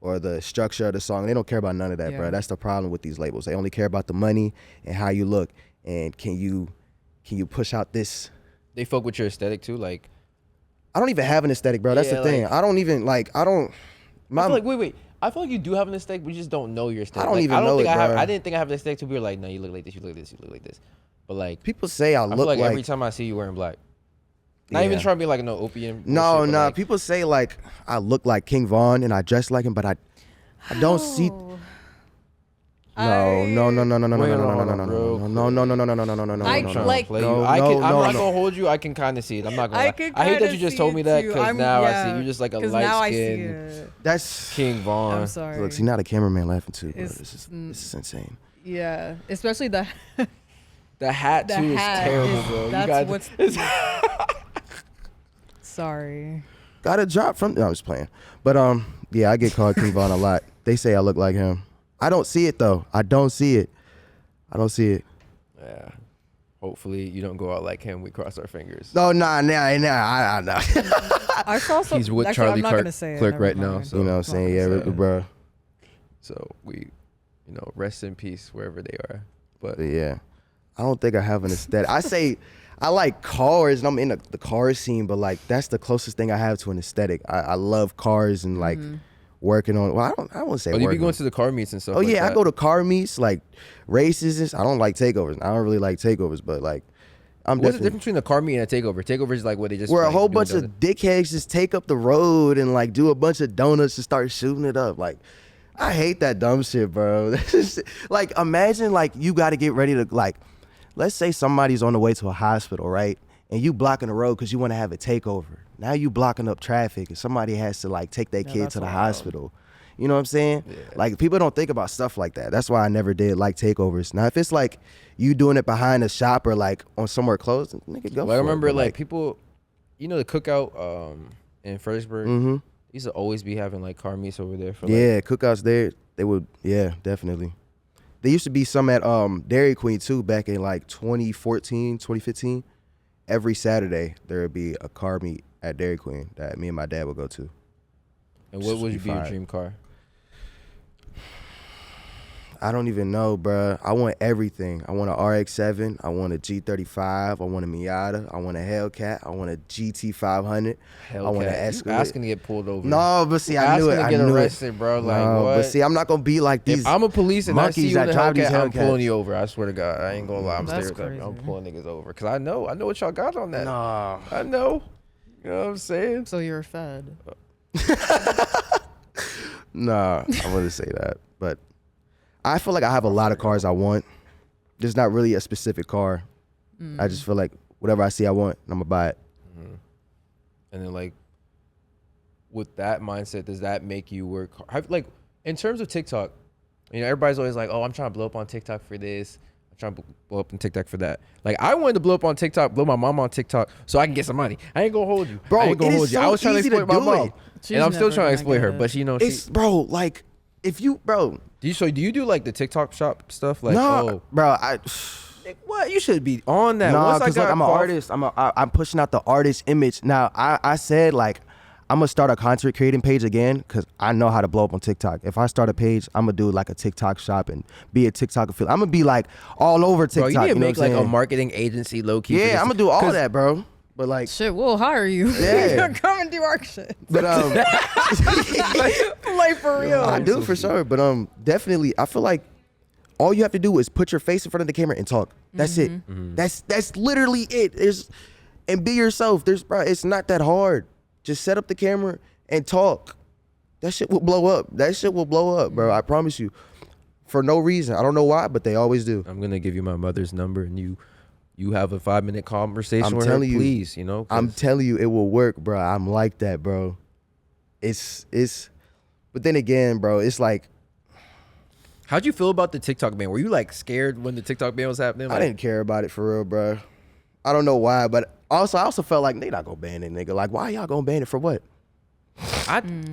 or the structure of the song. They don't care about none of that, bro. That's the problem with these labels. They only care about the money and how you look and can you push out this. They fuck with your aesthetic too, like. I don't even have an aesthetic, bro. That's the thing. I don't even like. I don't. I feel like wait. I feel like you do have an aesthetic, but you just don't know your aesthetic. I don't even know it, bro. I didn't think I have an aesthetic till we were like, no, you look like this, you look like this, you look like this. But like people say I look feel like like every time I see you wearing black. Not even trying to be like no opium. No. Like, people say like I look like King Von and I dress like him, but I don't see. No. I'm not gonna hold you. I can kind of see it. I'm not gonna. I hate that you just told me that because now I see you just like a light skin. That's King Von. I'm sorry. Look, see now the cameraman laughing too. Bro. This is insane. Yeah, especially the hat too is terrible, bro. That's what's. Sorry. Got a drop from. No, I'm just playing. But yeah, I get called King Von a lot. They say I look like him. I don't see it though. I don't see it. Yeah. Hopefully you don't go out like him. We cross our fingers. No, nah. I know. I saw some. He's with actually, Charlie Clerk right now. So, you know what I'm saying? Yeah, bro. So we, rest in peace wherever they are. But yeah, I don't think I have an aesthetic. I say I like cars and I'm in the car scene, but like that's the closest thing I have to an aesthetic. I love cars and like working on. Well, I won't say. Oh, you be going to the car meets and stuff. Oh yeah, like that. I go to car meets like races. I don't like takeovers. I don't really like takeovers, but like What's the difference between a car meet and a takeover? Takeover is like what they just where like, a whole bunch of dickheads just take up the road and like do a bunch of donuts and start shooting it up. Like I hate that dumb shit, bro. Like imagine like you got to get ready to like, let's say somebody's on the way to a hospital, right? And you blocking the road because you want to have a takeover. Now you blocking up traffic and somebody has to like take their kid to the hospital. You know what I'm saying? Yeah. Like people don't think about stuff like that. That's why I never did like takeovers. Now if it's like you doing it behind a shop or like on somewhere closed, nigga go for it. I remember like people, the cookout in Fredericksburg, used to always be having like car meets over there. For cookouts there. They would, definitely. There used to be some at Dairy Queen too back in like 2014, 2015. Every Saturday there would be a car meet at Dairy Queen that me and my dad would go to. And what would be your dream car? I don't even know, bro. I want everything. I want an RX-7. I want a G35. I want a Miata. I want a Hellcat. I want a GT500. I want an Escalade. You asking to get pulled over. No, but see, I knew it. I knew get arrested, bro. Like, no, what? But see, I'm not gonna be like these. If I'm a police and I see you in a Hellcat, I'm Hellcats. pulling you over. I swear to God, I ain't gonna lie. I'm stereotyping. I'm pulling niggas over because I know what y'all got on that. Nah. I know. You know what I'm saying? So you're fed. Nah, I wouldn't say that, but I feel like I have a lot of cars I want. There's not really a specific car. I just feel like whatever I see I want, I'm gonna buy it. And then like with that mindset, does that make you work hard? Like in terms of TikTok, everybody's always like, oh, I'm trying to blow up on TikTok for this. I'm trying to blow up on TikTok for that. Like I wanted to blow up on TikTok, blow my mom on TikTok so I can get some money. I ain't gonna hold you. Bro, I ain't gonna hold you. So I was trying to exploit my mom. And I'm still trying to exploit her. But it's bro, like if you bro. Do you do like the TikTok shop stuff? Like no, bro, what? You should be on that. No, because like, I'm an artist. I'm pushing out the artist image. Now, I said like I'm gonna start a content creating page again because I know how to blow up on TikTok. If I start a page, I'm gonna do like a TikTok shop and be a TikTok affiliate. I'm gonna be like all over TikTok. Bro, you need to make like a marketing agency low key. Yeah, I'm gonna do all that, bro. But like shit, we'll hire you. Yeah. Come and do our shit. But like for real. I do for sure. But definitely I feel like all you have to do is put your face in front of the camera and talk. That's it. That's literally it. And be yourself. It's not that hard. Just set up the camera and talk. That shit will blow up. Bro. I promise you. For no reason. I don't know why, but they always do. I'm gonna give you my mother's number and you have a 5-minute conversation with her, please, I'm telling you, it will work, bro. I'm like that, bro. But then again, bro, it's like. How'd you feel about the TikTok ban? Were you like scared when the TikTok ban was happening? I didn't care about it for real, bro. I don't know why, but I also felt like they not gonna ban it, nigga. Like, why y'all gonna ban it for what?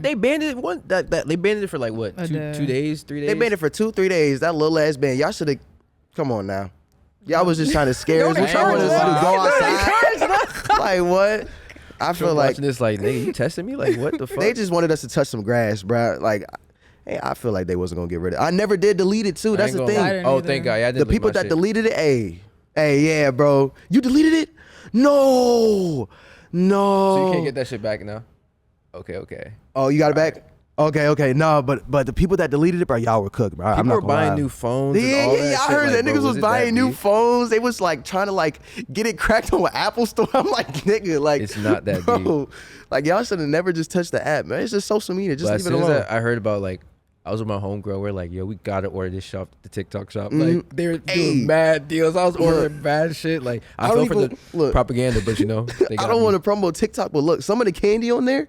They banned it they banned it for like what, A day. 2 days, 3 days. They banned it for 2-3 days. That little ass band. Y'all should have. Come on now. Y'all was just trying to scare us. Don't What y'all want us to do? encourage Go outside? Like what? I feel like watching this like, nigga, you testing me? Like what the fuck? they just wanted us to touch some grass, bro. Like, hey, I feel like they wasn't gonna get rid of it. I never did delete it too. That's the thing. I didn't Oh, either. thank God. Yeah, I did The people that shit. deleted it, hey, yeah, bro. You deleted it? No. So you can't get that shit back now? Okay. Oh, you got it back? Okay. No, but the people that deleted it, bro, y'all were cooked, bro. I'm People not were gonna buying lie. new phones. Yeah, and all that I shit. heard Like, that bro, niggas was it buying that new deep? phones. They was like trying to like get it cracked on an Apple store. I'm like, nigga, like It's not that bro, like y'all should have never just touched the app, man. It's just social media. Just But as leave it soon alone. as I heard about like, I was with my homegirl. We're like, yo, we gotta order this shop, the TikTok shop. Like they were doing Hey. mad deals. I was ordering Look. bad shit. Like I don't fell for even- the look. propaganda, but you know, they I got don't me. want to promote TikTok, but look, some of the candy on there.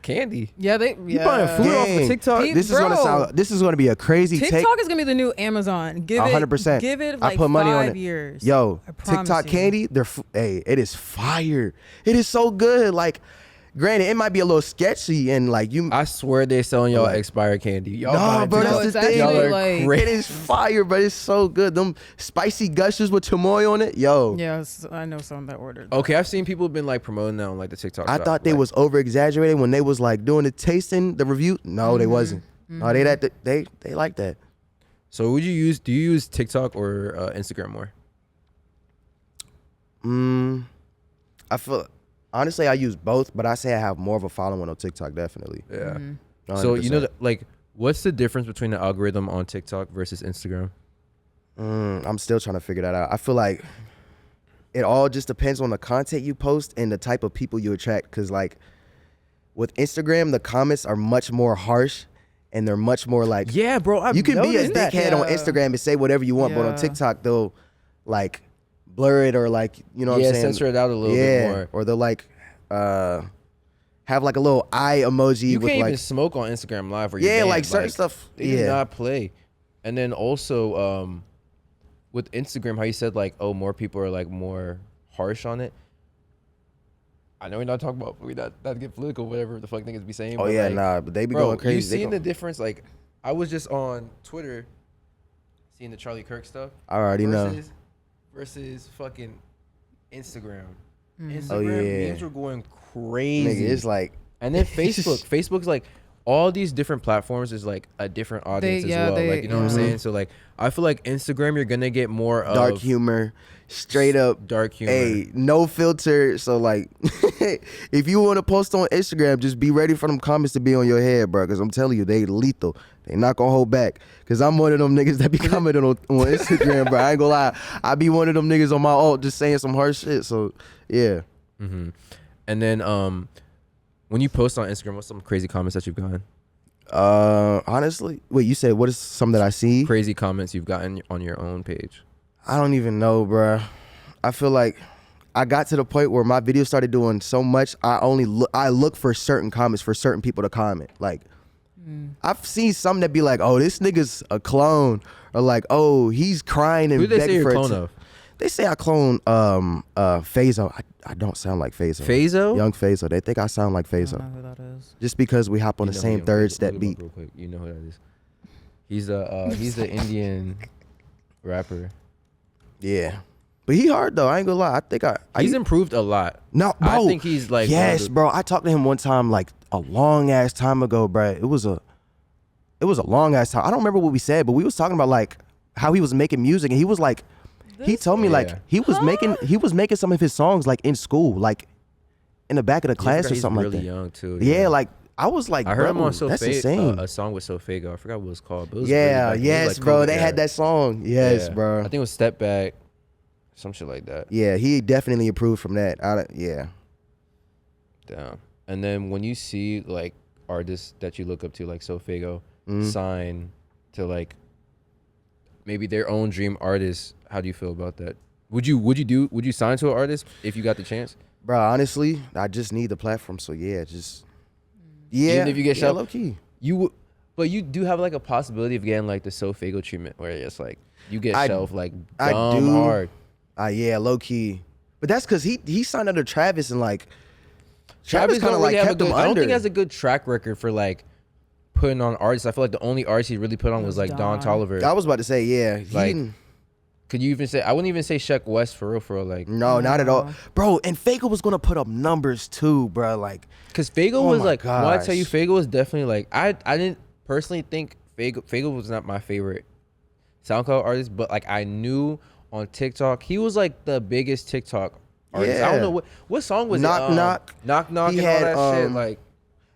candy. Yeah, You buying food off of Gang. TikTok? Pe- This is gonna Bro. sound. This is gonna be a crazy take. TikTok is gonna be the new Amazon. Give it 100%. Give it I like put money on 5 it. years. Yo, I promise TikTok you. candy, hey, it is fire. It is so good. Like, granted, it might be a little sketchy and like you. I swear they're selling y'all Like- expired candy. Y'all Nah, buying bro, TikTok. that's it's the thing. Y'all actually are like crazy. It is fire, but it's so good. Them spicy gushers with chamoy on it, yo. Yes, I know some that ordered. that. Okay, I've seen people been like promoting that on like the TikTok. I shop. thought they Like, was over exaggerating when they was like doing the tasting, the review. No, they wasn't. No, they like that. So would you use? Do you use TikTok or Instagram more? I feel honestly, I use both, but I say I have more of a following on TikTok, definitely. Yeah. So you 100%. know, like, what's the difference between the algorithm on TikTok versus Instagram? I'm still trying to figure that out. I feel like it all just depends on the content you post and the type of people you attract. Cause like with Instagram, the comments are much more harsh and they're much more like, Yeah, bro. I've you can be a noticed that. dickhead on Yeah. Instagram and say whatever you want, but on Yeah. TikTok they'll like blur it or like, you know what Yeah, I'm saying? censor it out a little bit more. Or they'll like have like a little eye emoji You with can't like even smoke on Instagram Live. Or yeah, you're like banned. certain stuff. They do Yeah. not play. And then also with Instagram, how you said like, oh, more people are like more harsh on it. I know we're not talking about not get political, whatever the fuck niggas be saying. Oh but yeah, like, nah, but they be bro, going crazy. you They seeing go- the difference? Like, I was just on Twitter, seeing the Charlie Kirk stuff. I already know. Versus fucking Instagram. Mm. Instagram Oh, yeah. memes were going crazy. Nigga, it's like And then Facebook's like all these different platforms is like a different audience as well. Like, you know what I'm saying? So like I feel like Instagram you're gonna get more of dark humor, straight up dark humor. Hey, no filter. So like, if you want to post on Instagram, just be ready for them comments to be on your head, bro. Because I'm telling you, they lethal. They not gonna hold back. Because I'm one of them niggas that be commenting on Instagram, bro. I ain't gonna lie. I be one of them niggas on my alt just saying some harsh shit. So yeah. Mm-hmm. And then when you post on Instagram, what's some crazy comments that you've gotten? Honestly, wait, you said what is some that I see? Crazy comments you've gotten on your own page. I don't even know, bro. I feel like I got to the point where my video started doing so much. I look for certain comments for certain people to comment. Like I've seen some that be like, "Oh, this nigga's a clone," or like, "Oh, he's crying and Who do they say begging you're for a clone of? They say I clone Fazo. I don't sound like Fazo. Fazo? Young Fazo. They think I sound like I Fazo. don't know who that is. Just because we hop on the You know same him. third Look step him up beat. real quick. You know who that is. He's the Indian rapper. Yeah. But he hard though. I ain't gonna lie. I think He's improved a lot. No, bro. I think he's like yes, bro. I talked to him one time, like a long ass time ago, bro. It was a long ass time. I don't remember what we said, but we was talking about like how he was making music, and he was like, he told me like Yeah. he was making some of his songs like in school, like in the back of the class or he's something really like that. young too. Yeah, like I was like, I heard him bro, on that's insane. a song with Sofago. I forgot what it was called. But it was Yeah, really back- it was yes, like bro. cool. They had that song. Yes, Yeah. bro. I think it was Step Back, some shit like that. Yeah, he definitely improved from that. Yeah. Damn. And then when you see like artists that you look up to, like Sofago, Mm-hmm. sign to like maybe their own dream artist, how do you feel about that? Would you sign to an artist if you got the chance? Bro, honestly, I just need the platform. So yeah, yeah. Even if you get shot, low key. You would, but you do have like a possibility of getting like the Sofago treatment, where it's like you get I- shelved like I dumb do. hard. Yeah, low key. But that's because he signed under Travis and like Travis kind of like kept them under. I don't think he has a good track record for like putting on artists. I feel like the only artist he really put on was like Don Toliver. I was about to say, yeah. Like, could you even say? I wouldn't even say Sheck West for real. Like, no, not at all, bro. And Fago was gonna put up numbers too, bro. Like, cause Fago was like, when I tell you, Fago was definitely like, I didn't personally think Fago was not my favorite SoundCloud artist, but like I knew on TikTok he was like the biggest TikTok artist. Yeah. I don't know what song was knock, it? Knock and all that shit. Like,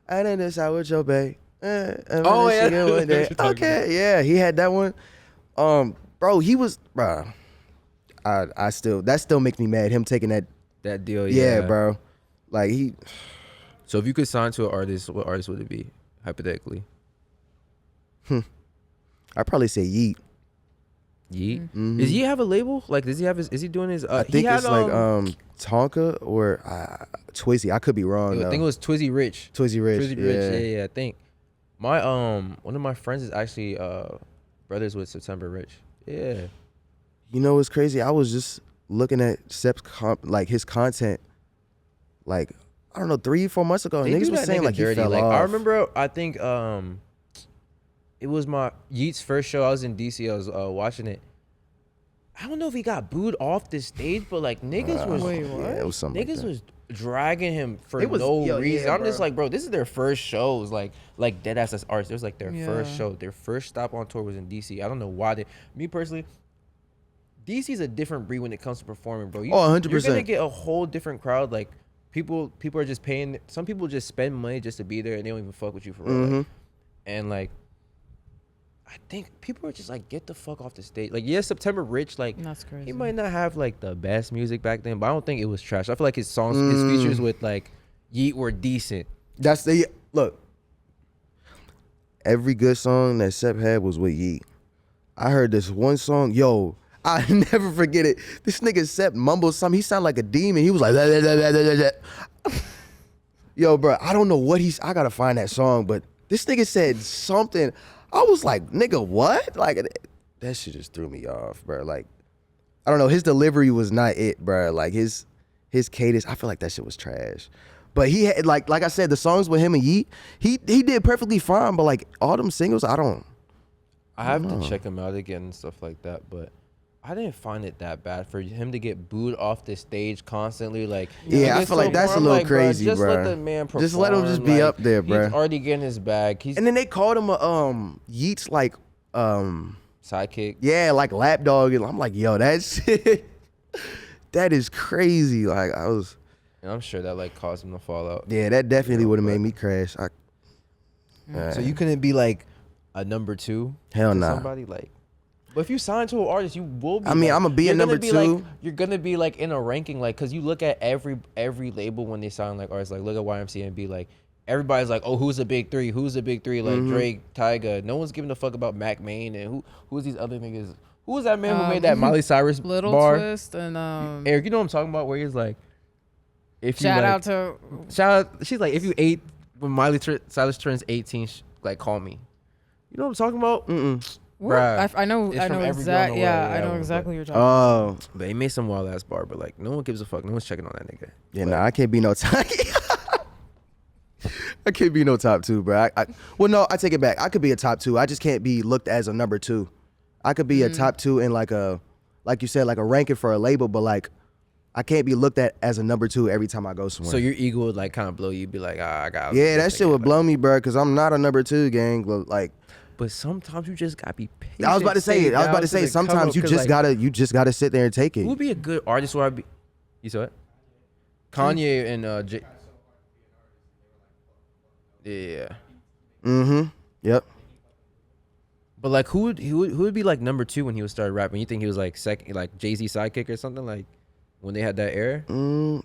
I didn't decide with your babe. Oh yeah. Okay, yeah, he had that one. Bro, he was, bro. I still, that still makes me mad. Him taking that deal. Yeah, bro. Like he. So if you could sign to an artist, what artist would it be hypothetically? I'd probably say Yeet. Yeet. Mm-hmm. Does Yeet have a label? Like, does he have his? Is he doing his? I think it's like Tonka or Twizzy. I could be wrong. I think it was Twizzy Rich. Twizzy Rich. Yeah. I think my one of my friends is actually brothers with September Rich. Yeah. You know what's crazy? I was just looking at Sep's like his content, like I don't know, 3-4 months ago. And niggas was saying like he fell off. I remember. I think it was my Yeet's first show. I was in DC. I was watching it. I don't know if he got booed off the stage, but like niggas was yeah, it was something. Niggas was dragging him for no reason. Yeah, I'm just like, bro, this is their first shows. Like dead ass as artists. It was like their first show. Their first stop on tour was in DC. I don't know why me personally. DC's a different breed when it comes to performing, bro. 100%. You're gonna get a whole different crowd. Like people are just paying. Some people just spend money just to be there, and they don't even fuck with you for real. Mm-hmm. Like, and like, I think people are just like, get the fuck off the stage. Like, yeah, September Rich, like, that's crazy. He might not have like the best music back then, but I don't think it was trash. I feel like his songs, his features with like Yeet were decent. That's the look. Every good song that Sep had was with Yeet. I heard this one song, yo. I never forget it. This nigga Sep mumbled something. He sounded like a demon. He was like, yo, bro. I don't know what I gotta find that song, but this nigga said something. I was like, nigga, what? Like that shit just threw me off, bro. Like, I don't know. His delivery was not it, bro. Like his cadence, I feel like that shit was trash. But he had like I said, the songs with him and Yeet, he did perfectly fine. But like all them singles, I have to check him out again and stuff like that, but I didn't find it that bad for him to get booed off the stage constantly. Like, yeah, I feel like that's a little crazy, bro. Just let the man perform. Just let him just be up there, bro. He's already getting his bag. And then they called him a Yeet's like sidekick. Yeah, like lapdog. And I'm like, yo, that shit, that is crazy. Like and I'm sure that like caused him to fall out. Yeah, that definitely would have made me crash. So you couldn't be like a number 2. Hell no. Somebody like. But if you sign to an artist, you will be. I mean, like, I'm gonna be a number 2. Like, you're gonna be like in a ranking, like, cause you look at every label when they sign like artists, like look at YMCA and be like, everybody's like, oh, who's the big 3? Who's the big 3? Like Drake, Tyga. No one's giving a fuck about Mac Main and who's these other niggas. Who was that man who made that Miley Cyrus Little bar? Twist and Eric, you know what I'm talking about? Where he's like, if you shout like, out. She's like, if you when Miley Cyrus turns 18, like call me. You know what I'm talking about? Bruh, I know exactly. Yeah, I know exactly what you're talking about. But he made some wild ass bar, but like no one gives a fuck. No one's checking on that nigga. Yeah, nah, I can't be no top. I can't be no top 2, bro. Well, no, I take it back. I could be a top 2. I just can't be looked as a number 2. I could be a top 2 in like you said, like a ranking for a label, but like I can't be looked at as a number 2 every time I go somewhere. So your ego would like kind of blow you. You'd be like, I got. Yeah, that shit would blow me, bro, because I'm not a number 2, gang. Like. But sometimes you just gotta be patient. I was about to say. Sometimes you just gotta sit there and take it. Who would be a good artist? Where I be? You saw it? Kanye and J. Yeah. Yep. But like, who would be like number 2 when he would start rapping? You think he was like second, like Jay-Z sidekick or something, like when they had that era? No,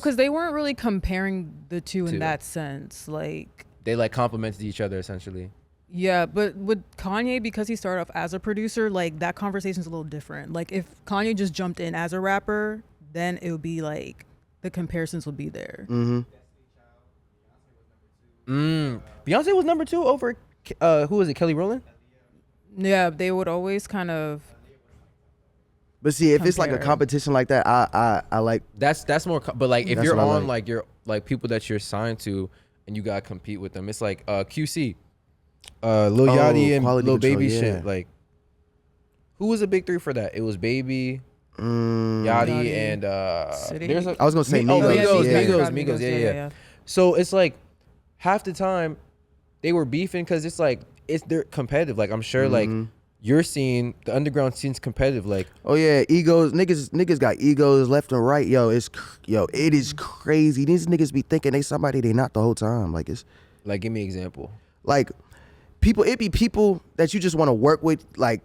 because they weren't really comparing the two in that sense. Like they like complimented each other essentially. Yeah, but with Kanye, because he started off as a producer, like that conversation's a little different. Like if Kanye just jumped in as a rapper, then it would be like the comparisons would be there. Beyonce was number 2 over who was it? Kelly Rowland? Yeah, they would always kind of. But see, if it's like a compare. competition like that, I like. That's more. But like if That's you're what I on like. like you're like people that you're signed to, and you gotta compete with them. It's like QC, Lil Yachty and Quality Lil Control, Baby yeah. shit. Like, who was a big three for that? It was Baby, Yachty, Yachty, and City. there's a, I was gonna say Oh, Migos. Migos, yeah. So it's like half the time they were beefing because it's like they're competitive. Like I'm sure like your scene, the underground scene's competitive. Like Oh yeah, egos. Niggas got egos left and right. Yo, it is crazy. These niggas be thinking they somebody they not the whole time. Like it's like give me an example. like people. It be people that you just want to work with, like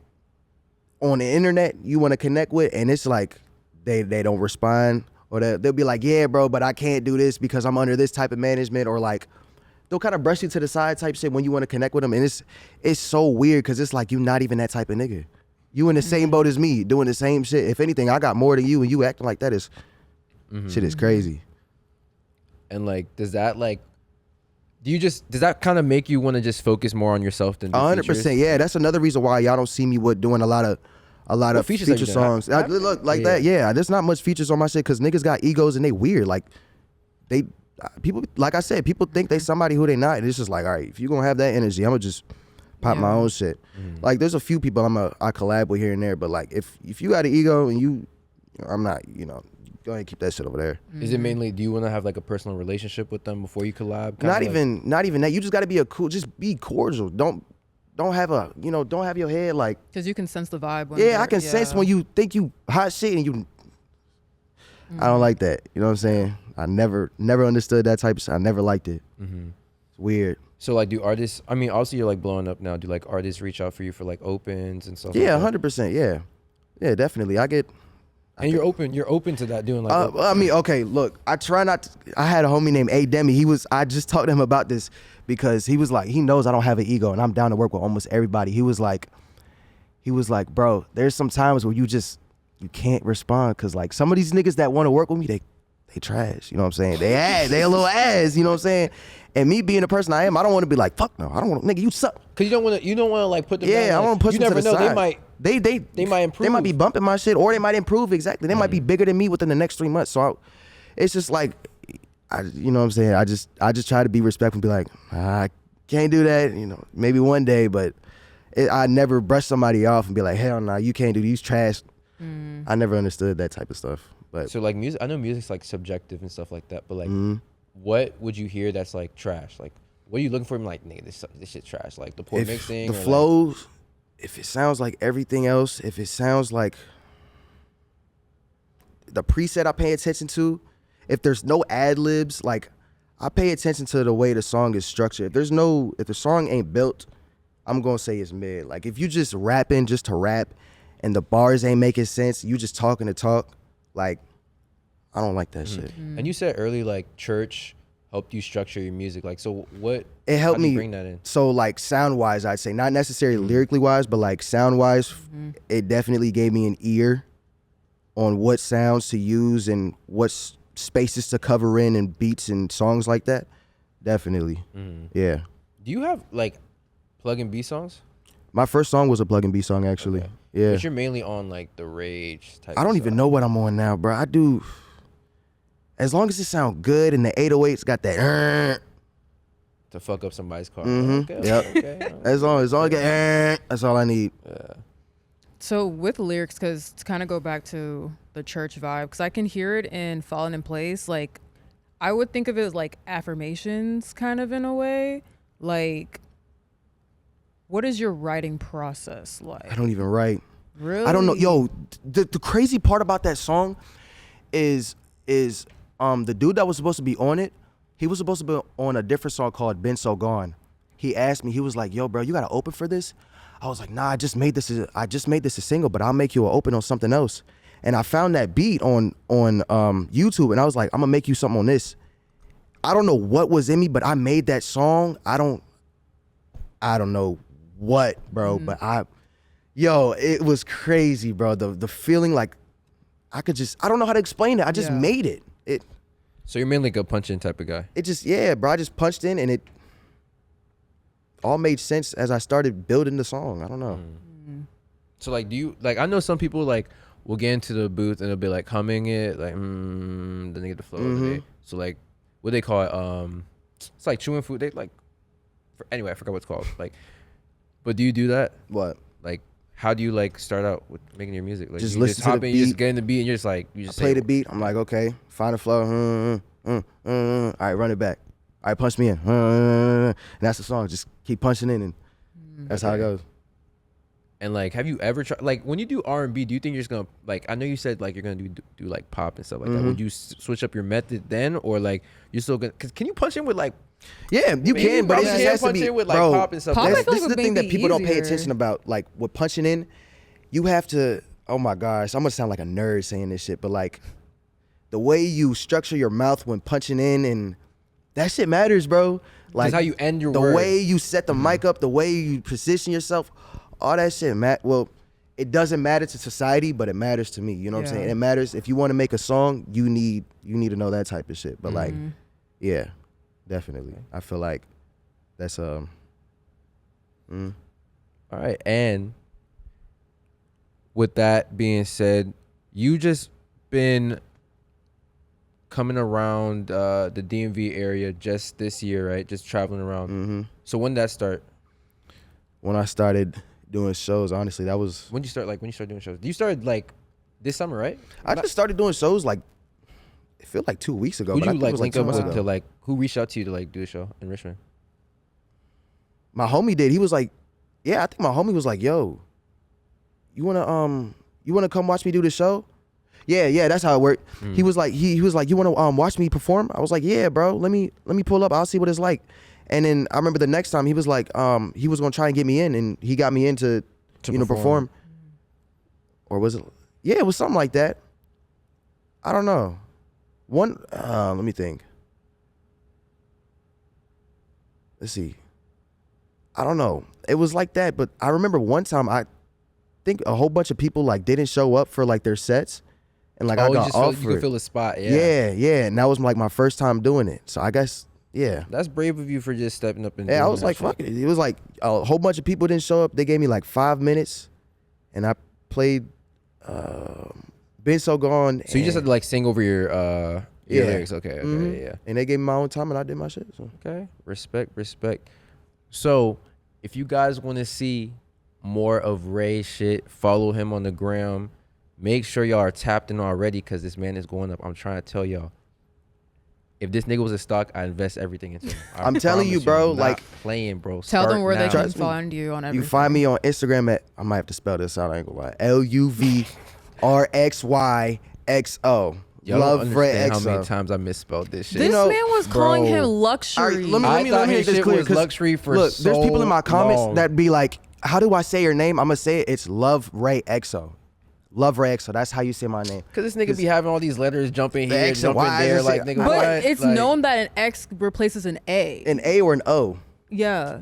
on the internet. You want to connect with, and it's like they don't respond, or they'll be like, yeah, bro, but I can't do this because I'm under this type of management, or like they'll kind of brush you to the side type shit when you want to connect with them, and it's so weird because it's like you not even that type of nigga. You in the same boat as me, doing the same shit. If anything, I got more than you, and you acting like that is shit is crazy. And like, does that kind of make you want to just focus more on yourself than do 100%. Yeah, that's another reason why y'all don't see me doing a lot of features feature have you done? songs. Look like that. Yeah, there's not much features on my shit because niggas got egos and they weird. Like people, like I said, people think they somebody who they not, and it's just like, all right, if you gonna have that energy, I'm gonna just pop my own shit. Like there's a few people I collab with here and there, but like if you got an ego and I'm not, go ahead and keep that shit over there. Is it mainly, do you want to have like a personal relationship with them before you collab? Not even that. You just got to be just be cordial. Don't have your head like. Because you can sense the vibe. When Yeah, I can sense when you think you hot shit and you. I don't like that. You know what I'm saying? I never understood that type of shit. I never liked it. It's weird. So like, do artists? I mean, obviously you're like blowing up now. Do like artists reach out for you for like opens and stuff? Yeah, like that? 100%. Yeah, definitely. And you're open to that doing like. I mean, okay, look, I try not to, I had a homie named A Demi. I just talked to him about this because he was like, he knows I don't have an ego and I'm down to work with almost everybody. He was like, bro, there's some times where you can't respond because like some of these niggas that want to work with me, they trash. You know what I'm saying? They a little ass. You know what I'm saying? And me being the person I am, I don't want to be like, fuck no, I don't want to, nigga, you suck. Cause you don't want to like put them. Yeah, down, I want to push you them to never the know. side. They might improve. They might be bumping my shit, or they might improve. Exactly. They might be bigger than me within the next 3 months. So it's just like, you know what I'm saying? I just try to be respectful and be like, I can't do that. Maybe one day, but I never brush somebody off and be like, hell no, you can't do these trash. I never understood that type of stuff. But so like music, I know music's like subjective and stuff like that. But like, what would you hear that's like trash? Like, what are you looking for? I'm like, nigga, this shit trash. Like the poor mixing, the flows. If it sounds like everything else, if it sounds like the preset I pay attention to, if there's no ad libs, like I pay attention to the way the song is structured. If the song ain't built, I'm gonna say it's mid. Like if you just rapping just to rap and the bars ain't making sense, you just talking to talk, like I don't like that shit. And you said earlier like church helped you structure your music. Like, so what? It helped how do you me bring that in. So like sound wise, I'd say not necessarily lyrically wise, but like sound wise, it definitely gave me an ear on what sounds to use and what spaces to cover in and beats and songs like that. Definitely, yeah. Do you have like plug and B songs? My first song was a plug and B song actually. Okay. Yeah. But you're mainly on like the rage type. I don't even know what I'm on now, bro. I do. As long as it sound good and the 808's got that. To fuck up somebody's car. Mm-hmm. Okay, Yep. okay. As long as I get, that's all I need. So with lyrics, because to kind of go back to the church vibe, because I can hear it in Fallen in Place. Like, I would think of it as like affirmations, kind of in a way. Like, what is your writing process like? I don't even write. Really? I don't know. Yo, the crazy part about that song is the dude that was supposed to be on it, he was supposed to be on a different song called Been So Gone. He asked me, he was like, yo, bro, you got to open for this? I was like, nah, I just made this a single, but I'll make you an open on something else. And I found that beat on YouTube, and I was like, I'm gonna make you something on this. I don't know what was in me, but I made that song. I don't know what, bro, but it was crazy, bro. The feeling like I don't know how to explain it. I just made it. So you're mainly like a punch in type of guy. Bro, I just punched in and it all made sense as I started building the song. I don't know. So like, do you like? I know some people like we'll get into the booth and it'll be like humming it, like then they get the flow of it. So like, what they call it? It's like chewing food. They like, anyway, I forgot what it's called. Like, but do you do that? What? Like, how do you like start out with making your music? Like, Just you listen just to hop the in, you just beat. get in the beat, and you're just like, you just Play the beat. I'm like, okay, find the flow. All right, run it back. All right, punch me in. And that's the song. Just keep punching in, and that's how it goes. And like, have you ever tried, like, when you do R&B, do you think you're just gonna, like, I know you said like you're gonna do like pop and stuff like that. Would you switch up your method then, or like you're still gonna? Cause can you punch in with like? Yeah, you can, but it just has to punch be, in with like bro. pop and stuff. Pop, Like I that. feel This like is the would thing that maybe people don't pay easier. attention about. Like with punching in, you have to. Oh my gosh, I'm gonna sound like a nerd saying this shit, but like the way you structure your mouth when punching in, and that shit matters, bro. Like how you end your the word. way you set the mic up, the way you position yourself, all that shit. Well, it doesn't matter to society, but it matters to me. You know what I'm saying? Yeah. It matters if you want to make a song. You need to know that type of shit. But like, yeah, definitely. I feel like that's All right, and with that being said, you just been coming around the DMV area just this year, right? Just traveling around. So when did that start? when I started doing shows. Honestly, that was When you start doing shows? You started like this summer, right? I just started doing shows like it feel like 2 weeks ago. Who'd but I you think it like was link 2 up months with ago. to like? Who reached out to you to like do a show in Richmond? My homie did. He was like, yeah, I think my homie was like, yo, you wanna come watch me do the show? Yeah, that's how it worked. He was like, he was like, you wanna watch me perform? I was like, yeah, bro. Let me pull up. I'll see what it's like. And then I remember the next time he was like, he was gonna try and get me in, and he got me in to perform. Or was it? Yeah, it was something like that. I don't know. Let me think. Let's see. I don't know. It was like that, but I remember one time I think a whole bunch of people like didn't show up for like their sets, and like I you got just offered. you can feel the spot. Yeah. Yeah, and that was like my first time doing it. So I guess yeah. That's brave of you for just stepping up and Yeah, I doing was that like, shit. fuck it. It was like a whole bunch of people didn't show up. They gave me like 5 minutes, and I played Been So Gone. So you just had to like sing over your Yeah. lyrics. Okay, yeah. And they gave me my own time, and I did my shit. So. Okay, respect. So, if you guys want to see more of Ray's shit, follow him on the gram. Make sure y'all are tapped in already, because this man is going up. I'm trying to tell y'all. If this nigga was a stock, I'd invest everything into him. I'm telling you, promise bro, I'm like- not playing, bro. Tell them Start where they now. can Trust me. find you on everything. You can find me on Instagram at, I might have to spell this out, I ain't gonna lie. LUVRXYXO. Y'all don't understand how LUVRXYXO. many times I misspelled this shit. This You know, man was calling bro. him All luxury. right, let I me thought make his this shit clear. was 'Cause luxury for look, there's so people in my comments long. that be like, how do I say your name? I'm gonna say it. It's LUVRXYXO. LUVRXYXO. That's how you say my name. Cause this nigga be having all these letters jumping The here, X and jumping Y, there, this like shit. nigga. but what? it's Like, known that an X replaces an A. An A or an O. Yeah.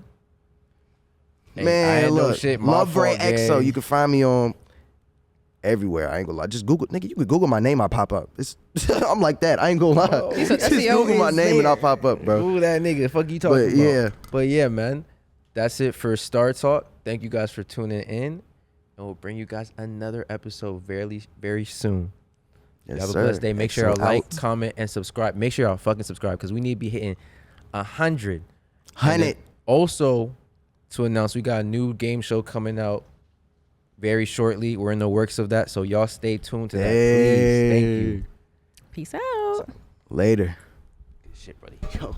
hey, I Man, ain't no look, shit. My fault, LUVRXYXO. gang. You can find me on everywhere. I ain't gonna lie. Just Google, nigga. You can Google my name, I pop up. It's I'm like that. I ain't gonna lie. He said Just SEO Google my is name and there. I'll pop up, bro. Ooh, that nigga. Fuck you talking But about. yeah. But yeah, man. That's it for Star Talk. Thank you guys for tuning in. And we'll bring you guys another episode very, very soon. Yes, Have a sir. blessed day. Make sure y'all XO like, out. comment, and subscribe. Make sure y'all fucking subscribe, because we need to be hitting 100. And 100. then also, to announce, we got a new game show coming out very shortly. We're in the works of that, so y'all stay tuned to that, please. Thank you. Peace out. Later. Good shit, buddy. Yo.